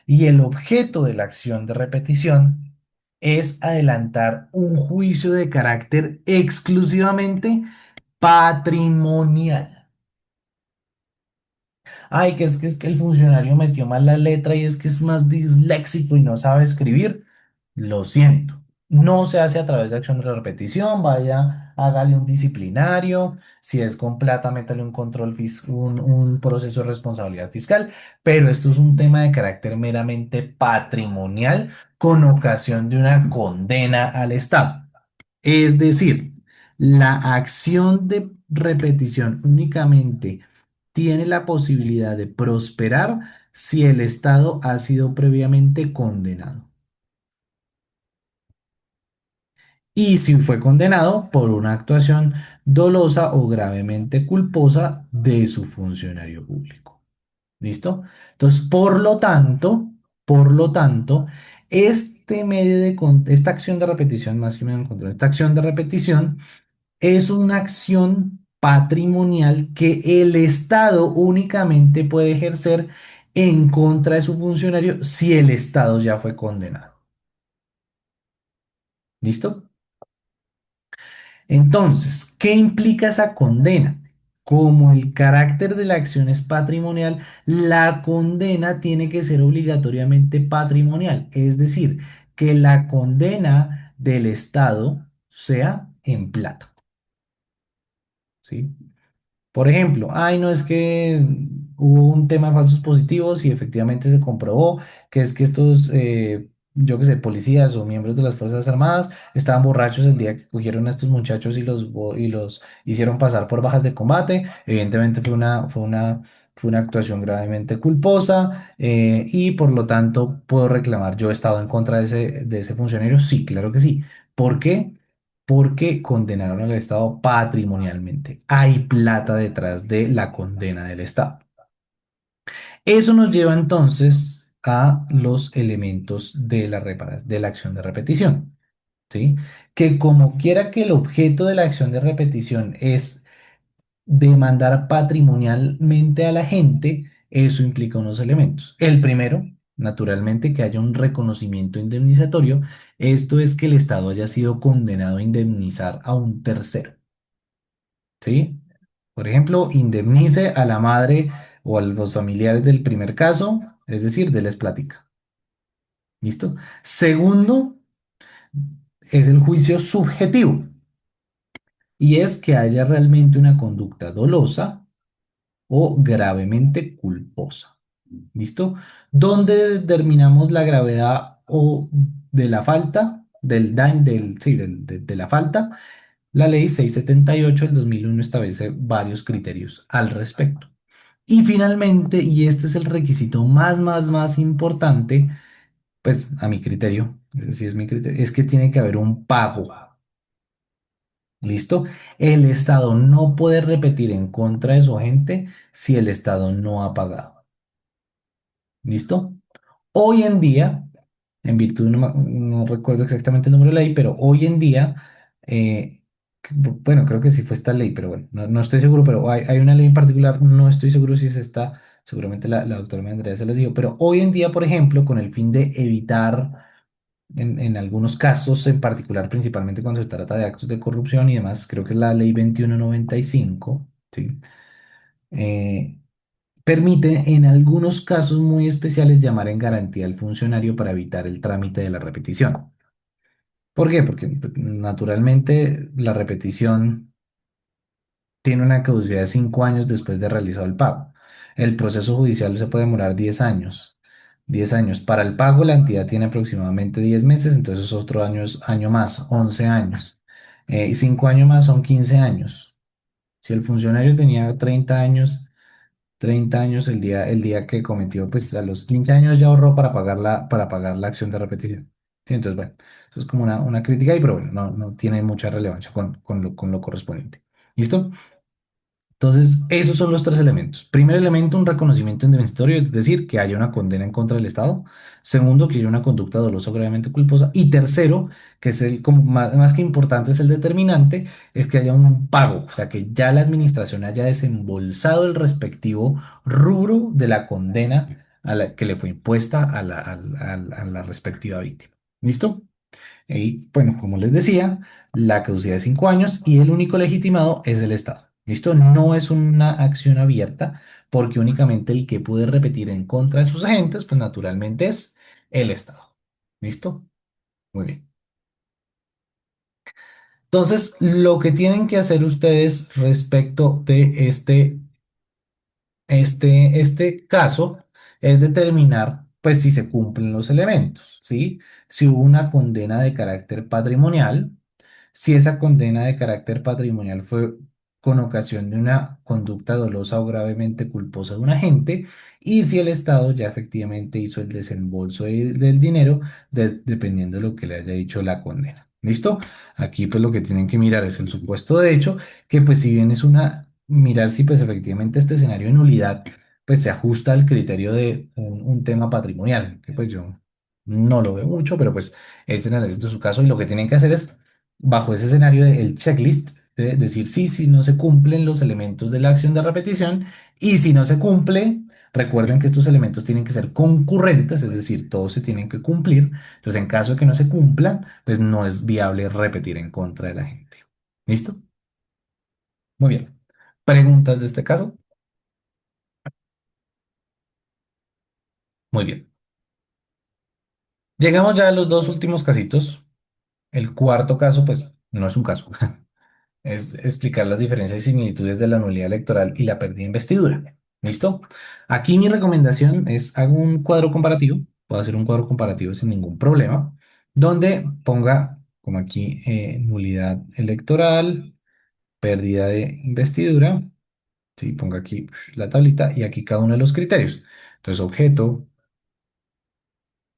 [SPEAKER 1] Y el objeto de la acción de repetición es adelantar un juicio de carácter exclusivamente patrimonial. Ay, que es que el funcionario metió mal la letra y es que es más disléxico y no sabe escribir. Lo siento. No se hace a través de acción de repetición. Vaya, hágale un disciplinario. Si es con plata, métale un un proceso de responsabilidad fiscal. Pero esto es un tema de carácter meramente patrimonial con ocasión de una condena al Estado. Es decir, la acción de repetición únicamente tiene la posibilidad de prosperar si el Estado ha sido previamente condenado. Y si fue condenado por una actuación dolosa o gravemente culposa de su funcionario público. ¿Listo? Entonces, por lo tanto, esta acción de repetición, más que medio en control, esta acción de repetición es una acción patrimonial que el Estado únicamente puede ejercer en contra de su funcionario si el Estado ya fue condenado. ¿Listo? Entonces, ¿qué implica esa condena? Como el carácter de la acción es patrimonial, la condena tiene que ser obligatoriamente patrimonial, es decir, que la condena del Estado sea en plata, ¿sí? Por ejemplo, ay, no es que hubo un tema de falsos positivos y efectivamente se comprobó que es que estos, yo qué sé, policías o miembros de las Fuerzas Armadas estaban borrachos el día que cogieron a estos muchachos y los hicieron pasar por bajas de combate. Evidentemente fue una actuación gravemente culposa y por lo tanto puedo reclamar. Yo he estado en contra de ese funcionario. Sí, claro que sí. ¿Por qué? Porque condenaron al Estado patrimonialmente. Hay plata detrás de la condena del Estado. Eso nos lleva entonces a los elementos de la acción de repetición, ¿sí? Que como quiera que el objeto de la acción de repetición es demandar patrimonialmente a la gente, eso implica unos elementos. El primero, naturalmente, que haya un reconocimiento indemnizatorio. Esto es que el Estado haya sido condenado a indemnizar a un tercero, ¿sí? Por ejemplo, indemnice a la madre o a los familiares del primer caso, es decir, déles plática. ¿Listo? Segundo, es el juicio subjetivo y es que haya realmente una conducta dolosa o gravemente culposa. ¿Listo? ¿Dónde determinamos la gravedad o de la falta, del daño, sí, de la falta? La ley 678 del 2001 establece varios criterios al respecto. Y finalmente, y este es el requisito más importante, pues a mi criterio, ese sí es mi criterio, es que tiene que haber un pago. ¿Listo? El Estado no puede repetir en contra de su agente si el Estado no ha pagado. ¿Listo? Hoy en día, en virtud, no recuerdo exactamente el número de ley, pero hoy en día, bueno, creo que sí fue esta ley, pero bueno, no estoy seguro, pero hay una ley en particular, no estoy seguro si es esta, seguramente la doctora Andrea se las dijo, pero hoy en día, por ejemplo, con el fin de evitar, en algunos casos, en particular, principalmente cuando se trata de actos de corrupción y demás, creo que es la ley 2195, ¿sí? Eh, Permite en algunos casos muy especiales llamar en garantía al funcionario para evitar el trámite de la repetición. ¿Por qué? Porque pues, naturalmente la repetición tiene una caducidad de 5 años después de realizado el pago. El proceso judicial se puede demorar 10 años. 10 años. Para el pago la entidad tiene aproximadamente 10 meses, entonces es otro año más, 11 años. Y 5 años más son 15 años. Si el funcionario tenía 30 años el día que cometió, pues a los 15 años ya ahorró para pagar la acción de repetición. ¿sí? Entonces, bueno, eso es como una crítica ahí, pero bueno, no tiene mucha relevancia con lo correspondiente. ¿Listo? Entonces, esos son los tres elementos. Primer elemento, un reconocimiento indemnizatorio, es decir, que haya una condena en contra del Estado. Segundo, que haya una conducta dolosa o gravemente culposa. Y tercero, que es el como más que importante, es el determinante, es que haya un pago, o sea, que ya la administración haya desembolsado el respectivo rubro de la condena a la que le fue impuesta a la respectiva víctima. ¿Listo? Y bueno, como les decía, la caducidad es 5 años y el único legitimado es el Estado. ¿Listo? No es una acción abierta porque únicamente el que puede repetir en contra de sus agentes, pues naturalmente es el Estado. ¿Listo? Muy bien. Entonces, lo que tienen que hacer ustedes respecto de este caso es determinar, pues, si se cumplen los elementos, ¿sí? Si hubo una condena de carácter patrimonial, si esa condena de carácter patrimonial fue con ocasión de una conducta dolosa o gravemente culposa de un agente, y si el Estado ya efectivamente hizo el desembolso del dinero, dependiendo de lo que le haya dicho la condena. ¿Listo? Aquí pues lo que tienen que mirar es el supuesto de hecho, que pues si bien es mirar si pues efectivamente este escenario de nulidad pues se ajusta al criterio de un tema patrimonial, que pues yo no lo veo mucho, pero pues este análisis de su caso y lo que tienen que hacer es bajo ese escenario del checklist, de decir sí, si no se cumplen los elementos de la acción de repetición y si no se cumple, recuerden que estos elementos tienen que ser concurrentes, es decir, todos se tienen que cumplir. Entonces, en caso de que no se cumplan, pues no es viable repetir en contra de la gente. ¿Listo? Muy bien. ¿Preguntas de este caso? Muy bien. Llegamos ya a los dos últimos casitos. El cuarto caso, pues, no es un caso. Es explicar las diferencias y similitudes de la nulidad electoral y la pérdida de investidura. ¿Listo? Aquí mi recomendación es hago un cuadro comparativo, puedo hacer un cuadro comparativo sin ningún problema, donde ponga, como aquí, nulidad electoral, pérdida de investidura, ¿sí? Ponga aquí la tablita y aquí cada uno de los criterios. Entonces, objeto,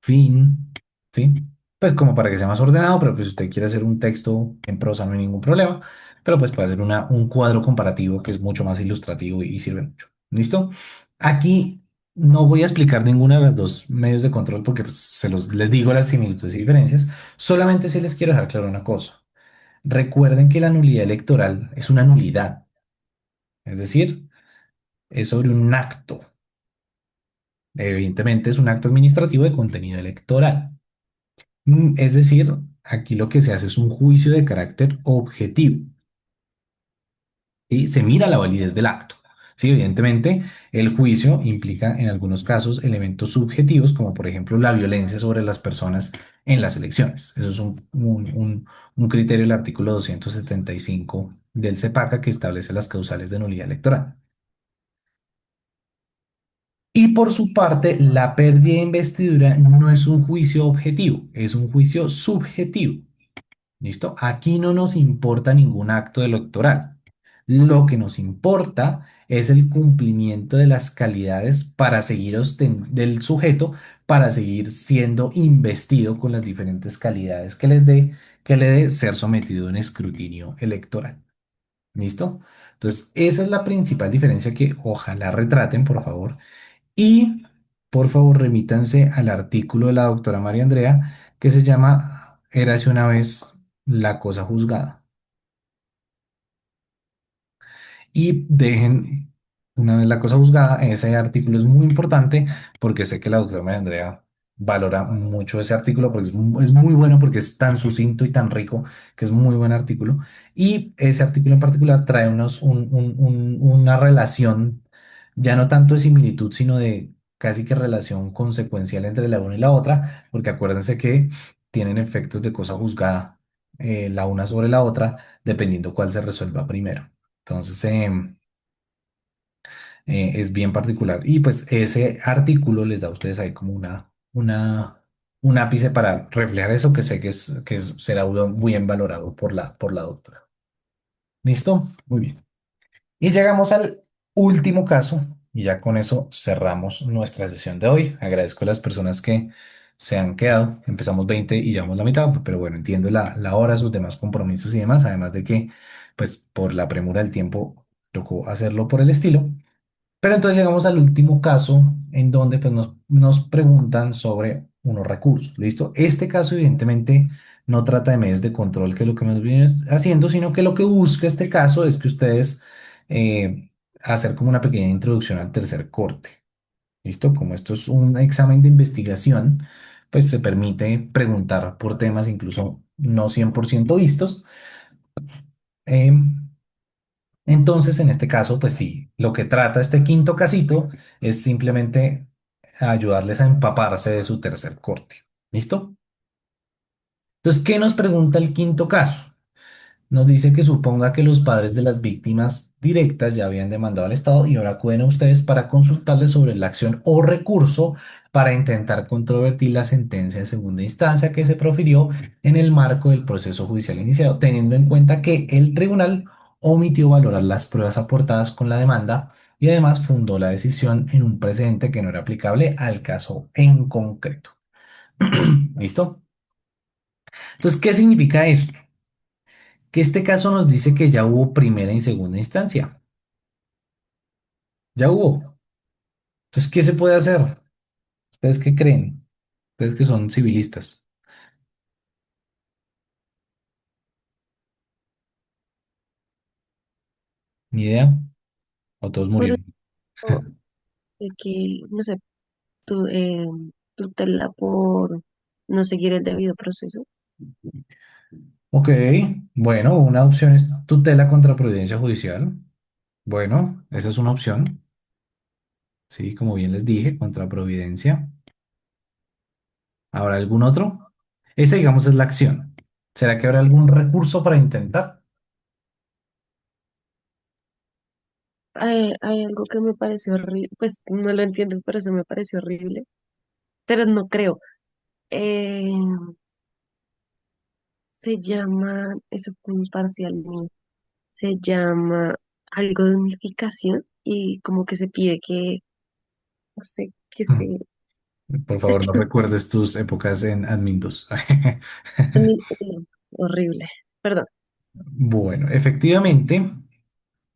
[SPEAKER 1] fin, ¿sí? Pues como para que sea más ordenado, pero pues si usted quiere hacer un texto en prosa no hay ningún problema, pero pues puede hacer un cuadro comparativo que es mucho más ilustrativo y sirve mucho. ¿Listo? Aquí no voy a explicar ninguna de las dos medios de control porque pues, les digo las similitudes y diferencias, solamente si les quiero dejar claro una cosa. Recuerden que la nulidad electoral es una nulidad, es decir, es sobre un acto. Evidentemente es un acto administrativo de contenido electoral. Es decir, aquí lo que se hace es un juicio de carácter objetivo y se mira la validez del acto. Sí, evidentemente, el juicio implica en algunos casos elementos subjetivos, como por ejemplo la violencia sobre las personas en las elecciones. Eso es un criterio del artículo 275 del CEPACA que establece las causales de nulidad electoral. Y por su parte, la pérdida de investidura no es un juicio objetivo, es un juicio subjetivo. ¿Listo? Aquí no nos importa ningún acto electoral. Lo que nos importa es el cumplimiento de las calidades para seguir del sujeto para seguir siendo investido con las diferentes calidades que le dé ser sometido a un escrutinio electoral. ¿Listo? Entonces, esa es la principal diferencia que ojalá retraten, por favor. Y por favor, remítanse al artículo de la doctora María Andrea que se llama Érase una vez la cosa juzgada. Y dejen una vez la cosa juzgada. Ese artículo es muy importante porque sé que la doctora María Andrea valora mucho ese artículo porque es muy bueno porque es tan sucinto y tan rico que es muy buen artículo. Y ese artículo en particular trae una relación ya no tanto de similitud, sino de casi que relación consecuencial entre la una y la otra, porque acuérdense que tienen efectos de cosa juzgada la una sobre la otra, dependiendo cuál se resuelva primero. Entonces, es bien particular. Y pues ese artículo les da a ustedes ahí como un ápice para reflejar eso que sé será muy bien valorado por la doctora. ¿Listo? Muy bien. Y llegamos al último caso y ya con eso cerramos nuestra sesión de hoy. Agradezco a las personas que se han quedado. Empezamos 20 y llevamos la mitad, pero bueno, entiendo la hora, sus demás compromisos y demás, además de que, pues, por la premura del tiempo, tocó hacerlo por el estilo. Pero entonces llegamos al último caso en donde pues nos preguntan sobre unos recursos. ¿Listo? Este caso evidentemente no trata de medios de control, que es lo que hemos venido haciendo, sino que lo que busca este caso es que ustedes hacer como una pequeña introducción al tercer corte. ¿Listo? Como esto es un examen de investigación, pues se permite preguntar por temas incluso no 100% vistos. Em, entonces, en este caso, pues sí, lo que trata este quinto casito es simplemente ayudarles a empaparse de su tercer corte. ¿Listo? Entonces, ¿qué nos pregunta el quinto caso? Nos dice que suponga que los padres de las víctimas directas ya habían demandado al Estado y ahora acuden a ustedes para consultarles sobre la acción o recurso para intentar controvertir la sentencia de segunda instancia que se profirió en el marco del proceso judicial iniciado, teniendo en cuenta que el tribunal omitió valorar las pruebas aportadas con la demanda y además fundó la decisión en un precedente que no era aplicable al caso en concreto. ¿Listo? Entonces, ¿qué significa esto? Que este caso nos dice que ya hubo primera y segunda instancia. Ya hubo. Entonces, ¿qué se puede hacer? ¿Ustedes qué creen? Ustedes que son civilistas. ¿Ni idea? ¿O todos
[SPEAKER 4] Por
[SPEAKER 1] murieron?
[SPEAKER 4] eso, de que, no sé, tu, tutela por no seguir el debido proceso.
[SPEAKER 1] Ok, bueno, una opción es tutela contra providencia judicial. Bueno, esa es una opción. Sí, como bien les dije, contra providencia. ¿Habrá algún otro? Esa, digamos, es la acción. ¿Será que habrá algún recurso para intentar?
[SPEAKER 4] Hay algo que me pareció horrible, pues no lo entiendo, pero eso me pareció horrible, pero no creo. Eh, Se llama, eso fue un parcial mío, se llama algo de unificación y como que se pide que, no sé, que se,
[SPEAKER 1] Por
[SPEAKER 4] es
[SPEAKER 1] favor,
[SPEAKER 4] que
[SPEAKER 1] no recuerdes tus épocas en Admin 2.
[SPEAKER 4] no, horrible, perdón.
[SPEAKER 1] Bueno, efectivamente.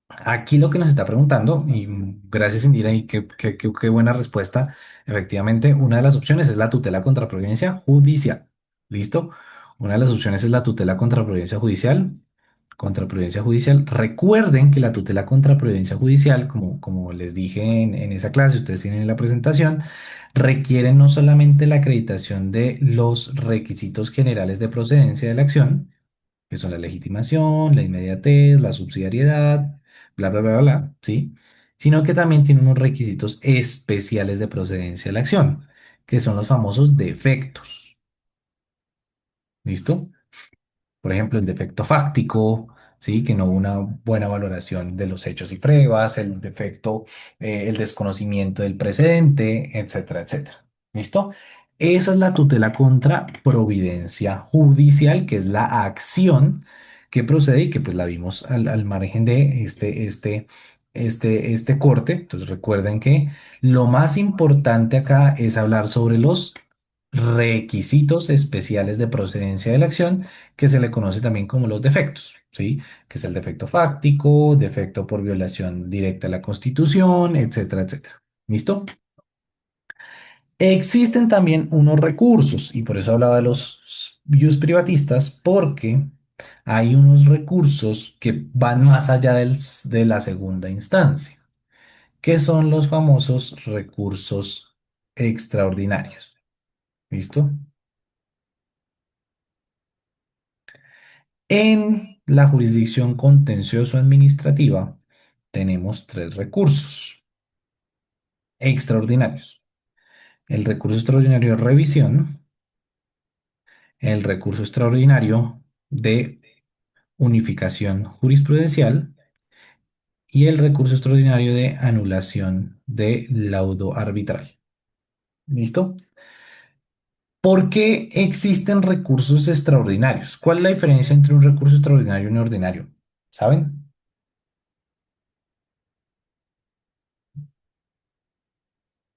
[SPEAKER 1] Aquí lo que nos está preguntando, y gracias Indira, y qué buena respuesta, efectivamente, una de las opciones es la tutela contra providencia judicial. ¿Listo? Una de las opciones es la tutela contra providencia judicial. Contra providencia judicial. Recuerden que la tutela contra providencia judicial, como les dije en esa clase, ustedes tienen en la presentación, requiere no solamente la acreditación de los requisitos generales de procedencia de la acción, que son la legitimación, la inmediatez, la subsidiariedad, bla, bla, bla, bla, ¿sí? Sino que también tiene unos requisitos especiales de procedencia de la acción, que son los famosos defectos. ¿Listo? Por ejemplo, el defecto fáctico, ¿sí? Que no hubo una buena valoración de los hechos y pruebas, el defecto, el desconocimiento del precedente, etcétera, etcétera. ¿Listo? Esa es la tutela contra providencia judicial, que es la acción que procede y que pues la vimos al margen de este corte. Entonces recuerden que lo más importante acá es hablar sobre los requisitos especiales de procedencia de la acción que se le conoce también como los defectos, ¿sí? Que es el defecto fáctico, defecto por violación directa a la Constitución, etcétera, etcétera. ¿Listo? Existen también unos recursos, y por eso hablaba de los views privatistas, porque hay unos recursos que van más allá de la segunda instancia, que son los famosos recursos extraordinarios. ¿Listo? En la jurisdicción contencioso-administrativa tenemos tres recursos extraordinarios. El recurso extraordinario de revisión, el recurso extraordinario de unificación jurisprudencial y el recurso extraordinario de anulación de laudo arbitral. ¿Listo? ¿Por qué existen recursos extraordinarios? ¿Cuál es la diferencia entre un recurso extraordinario y un ordinario? ¿Saben?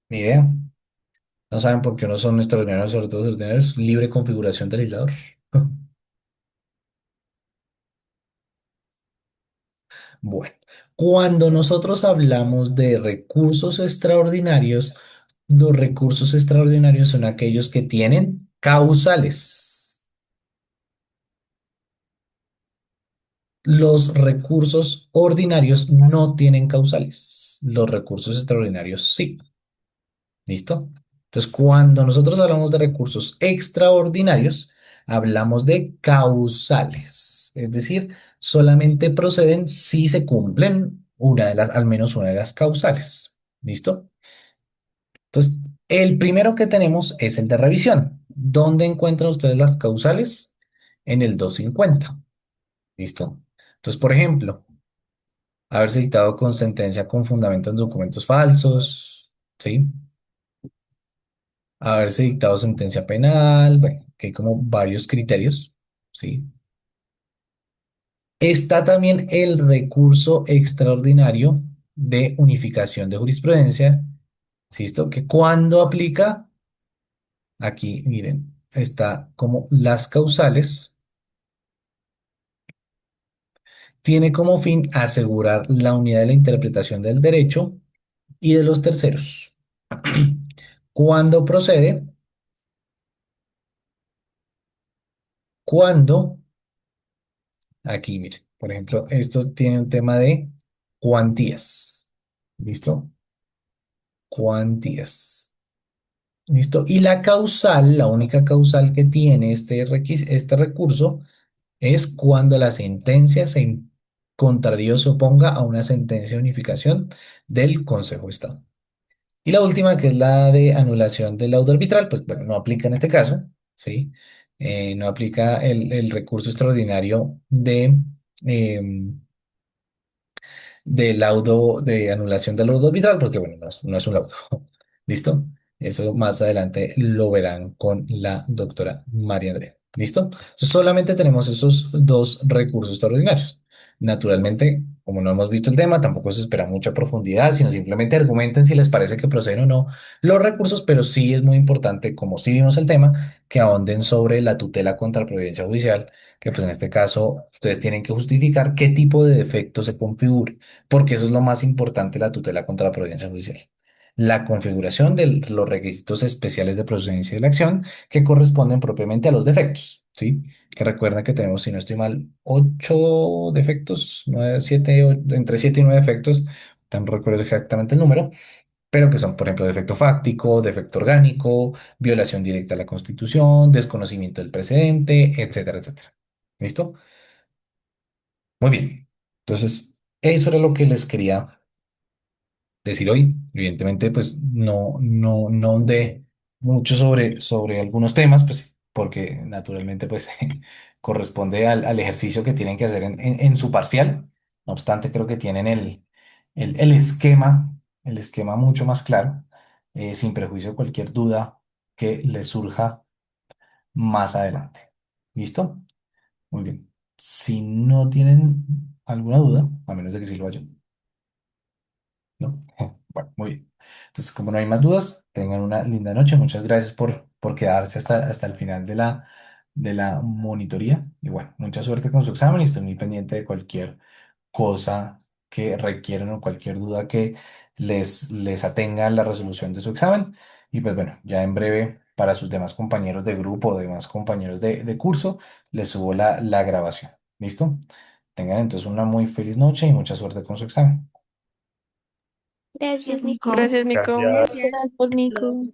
[SPEAKER 1] Ni idea. ¿No saben por qué unos son extraordinarios sobre todo ordinarios? Libre configuración del aislador. Bueno, cuando nosotros hablamos de recursos extraordinarios, los recursos extraordinarios son aquellos que tienen causales. Los recursos ordinarios no tienen causales. Los recursos extraordinarios sí. ¿Listo? Entonces, cuando nosotros hablamos de recursos extraordinarios, hablamos de causales. Es decir, solamente proceden si se cumplen al menos una de las causales. ¿Listo? Entonces, el primero que tenemos es el de revisión. ¿Dónde encuentran ustedes las causales? En el 250. ¿Listo? Entonces, por ejemplo, haberse dictado con sentencia con fundamento en documentos falsos, ¿sí? Haberse dictado sentencia penal, bueno, que hay como varios criterios, ¿sí? Está también el recurso extraordinario de unificación de jurisprudencia, ¿listo? Que cuando aplica, aquí, miren, está como las causales, tiene como fin asegurar la unidad de la interpretación del derecho y de los terceros. Cuando procede, cuando, aquí, miren, por ejemplo, esto tiene un tema de cuantías. ¿Listo? Cuantías. ¿Listo? Y la causal, la única causal que tiene este recurso es cuando la sentencia se contrario se oponga a una sentencia de unificación del Consejo de Estado. Y la última, que es la de anulación del laudo arbitral, pues bueno, no aplica en este caso, ¿sí? No aplica el recurso extraordinario em, de laudo, de anulación del laudo arbitral, porque bueno, no es un laudo. ¿Listo? Eso más adelante lo verán con la doctora María Andrea. ¿Listo? Entonces, solamente tenemos esos dos recursos extraordinarios. Naturalmente, como no hemos visto el tema, tampoco se espera mucha profundidad, sino simplemente argumenten si les parece que proceden o no los recursos, pero sí es muy importante, como sí vimos el tema, que ahonden sobre la tutela contra providencia judicial, que pues en este caso ustedes tienen que justificar qué tipo de defecto se configura, porque eso es lo más importante de la tutela contra la providencia judicial. La configuración de los requisitos especiales de procedencia de la acción que corresponden propiamente a los defectos, ¿sí? Que recuerden que tenemos, si no estoy mal, 8 defectos, 9, 7, entre 7 y 9 defectos, no recuerdo exactamente el número, pero que son, por ejemplo, defecto fáctico, defecto orgánico, violación directa a la Constitución, desconocimiento del precedente, etcétera, etcétera. ¿Listo? Muy bien. Entonces, eso era lo que les quería decir hoy. Evidentemente, pues no de mucho sobre algunos temas, pues porque naturalmente pues corresponde al ejercicio que tienen que hacer en su parcial. No obstante, creo que tienen el esquema mucho más claro, sin prejuicio de cualquier duda que les surja más adelante. ¿Listo? Muy bien. Si no tienen alguna duda, a menos de que sí lo haya. ¿No? Bueno, muy bien. Entonces, como no hay más dudas, tengan una linda noche. Muchas gracias por quedarse hasta el final de la monitoría. Y bueno, mucha suerte con su examen y estoy muy pendiente de cualquier cosa que requieran o cualquier duda que les atenga la resolución de su examen. Y pues bueno, ya en breve para sus demás compañeros de grupo o demás compañeros de curso, les subo la grabación. ¿Listo? Tengan entonces una muy feliz noche y mucha suerte con su examen.
[SPEAKER 5] Gracias, Nico.
[SPEAKER 6] Gracias, Nico.
[SPEAKER 1] Gracias.
[SPEAKER 6] Gracias, Nico.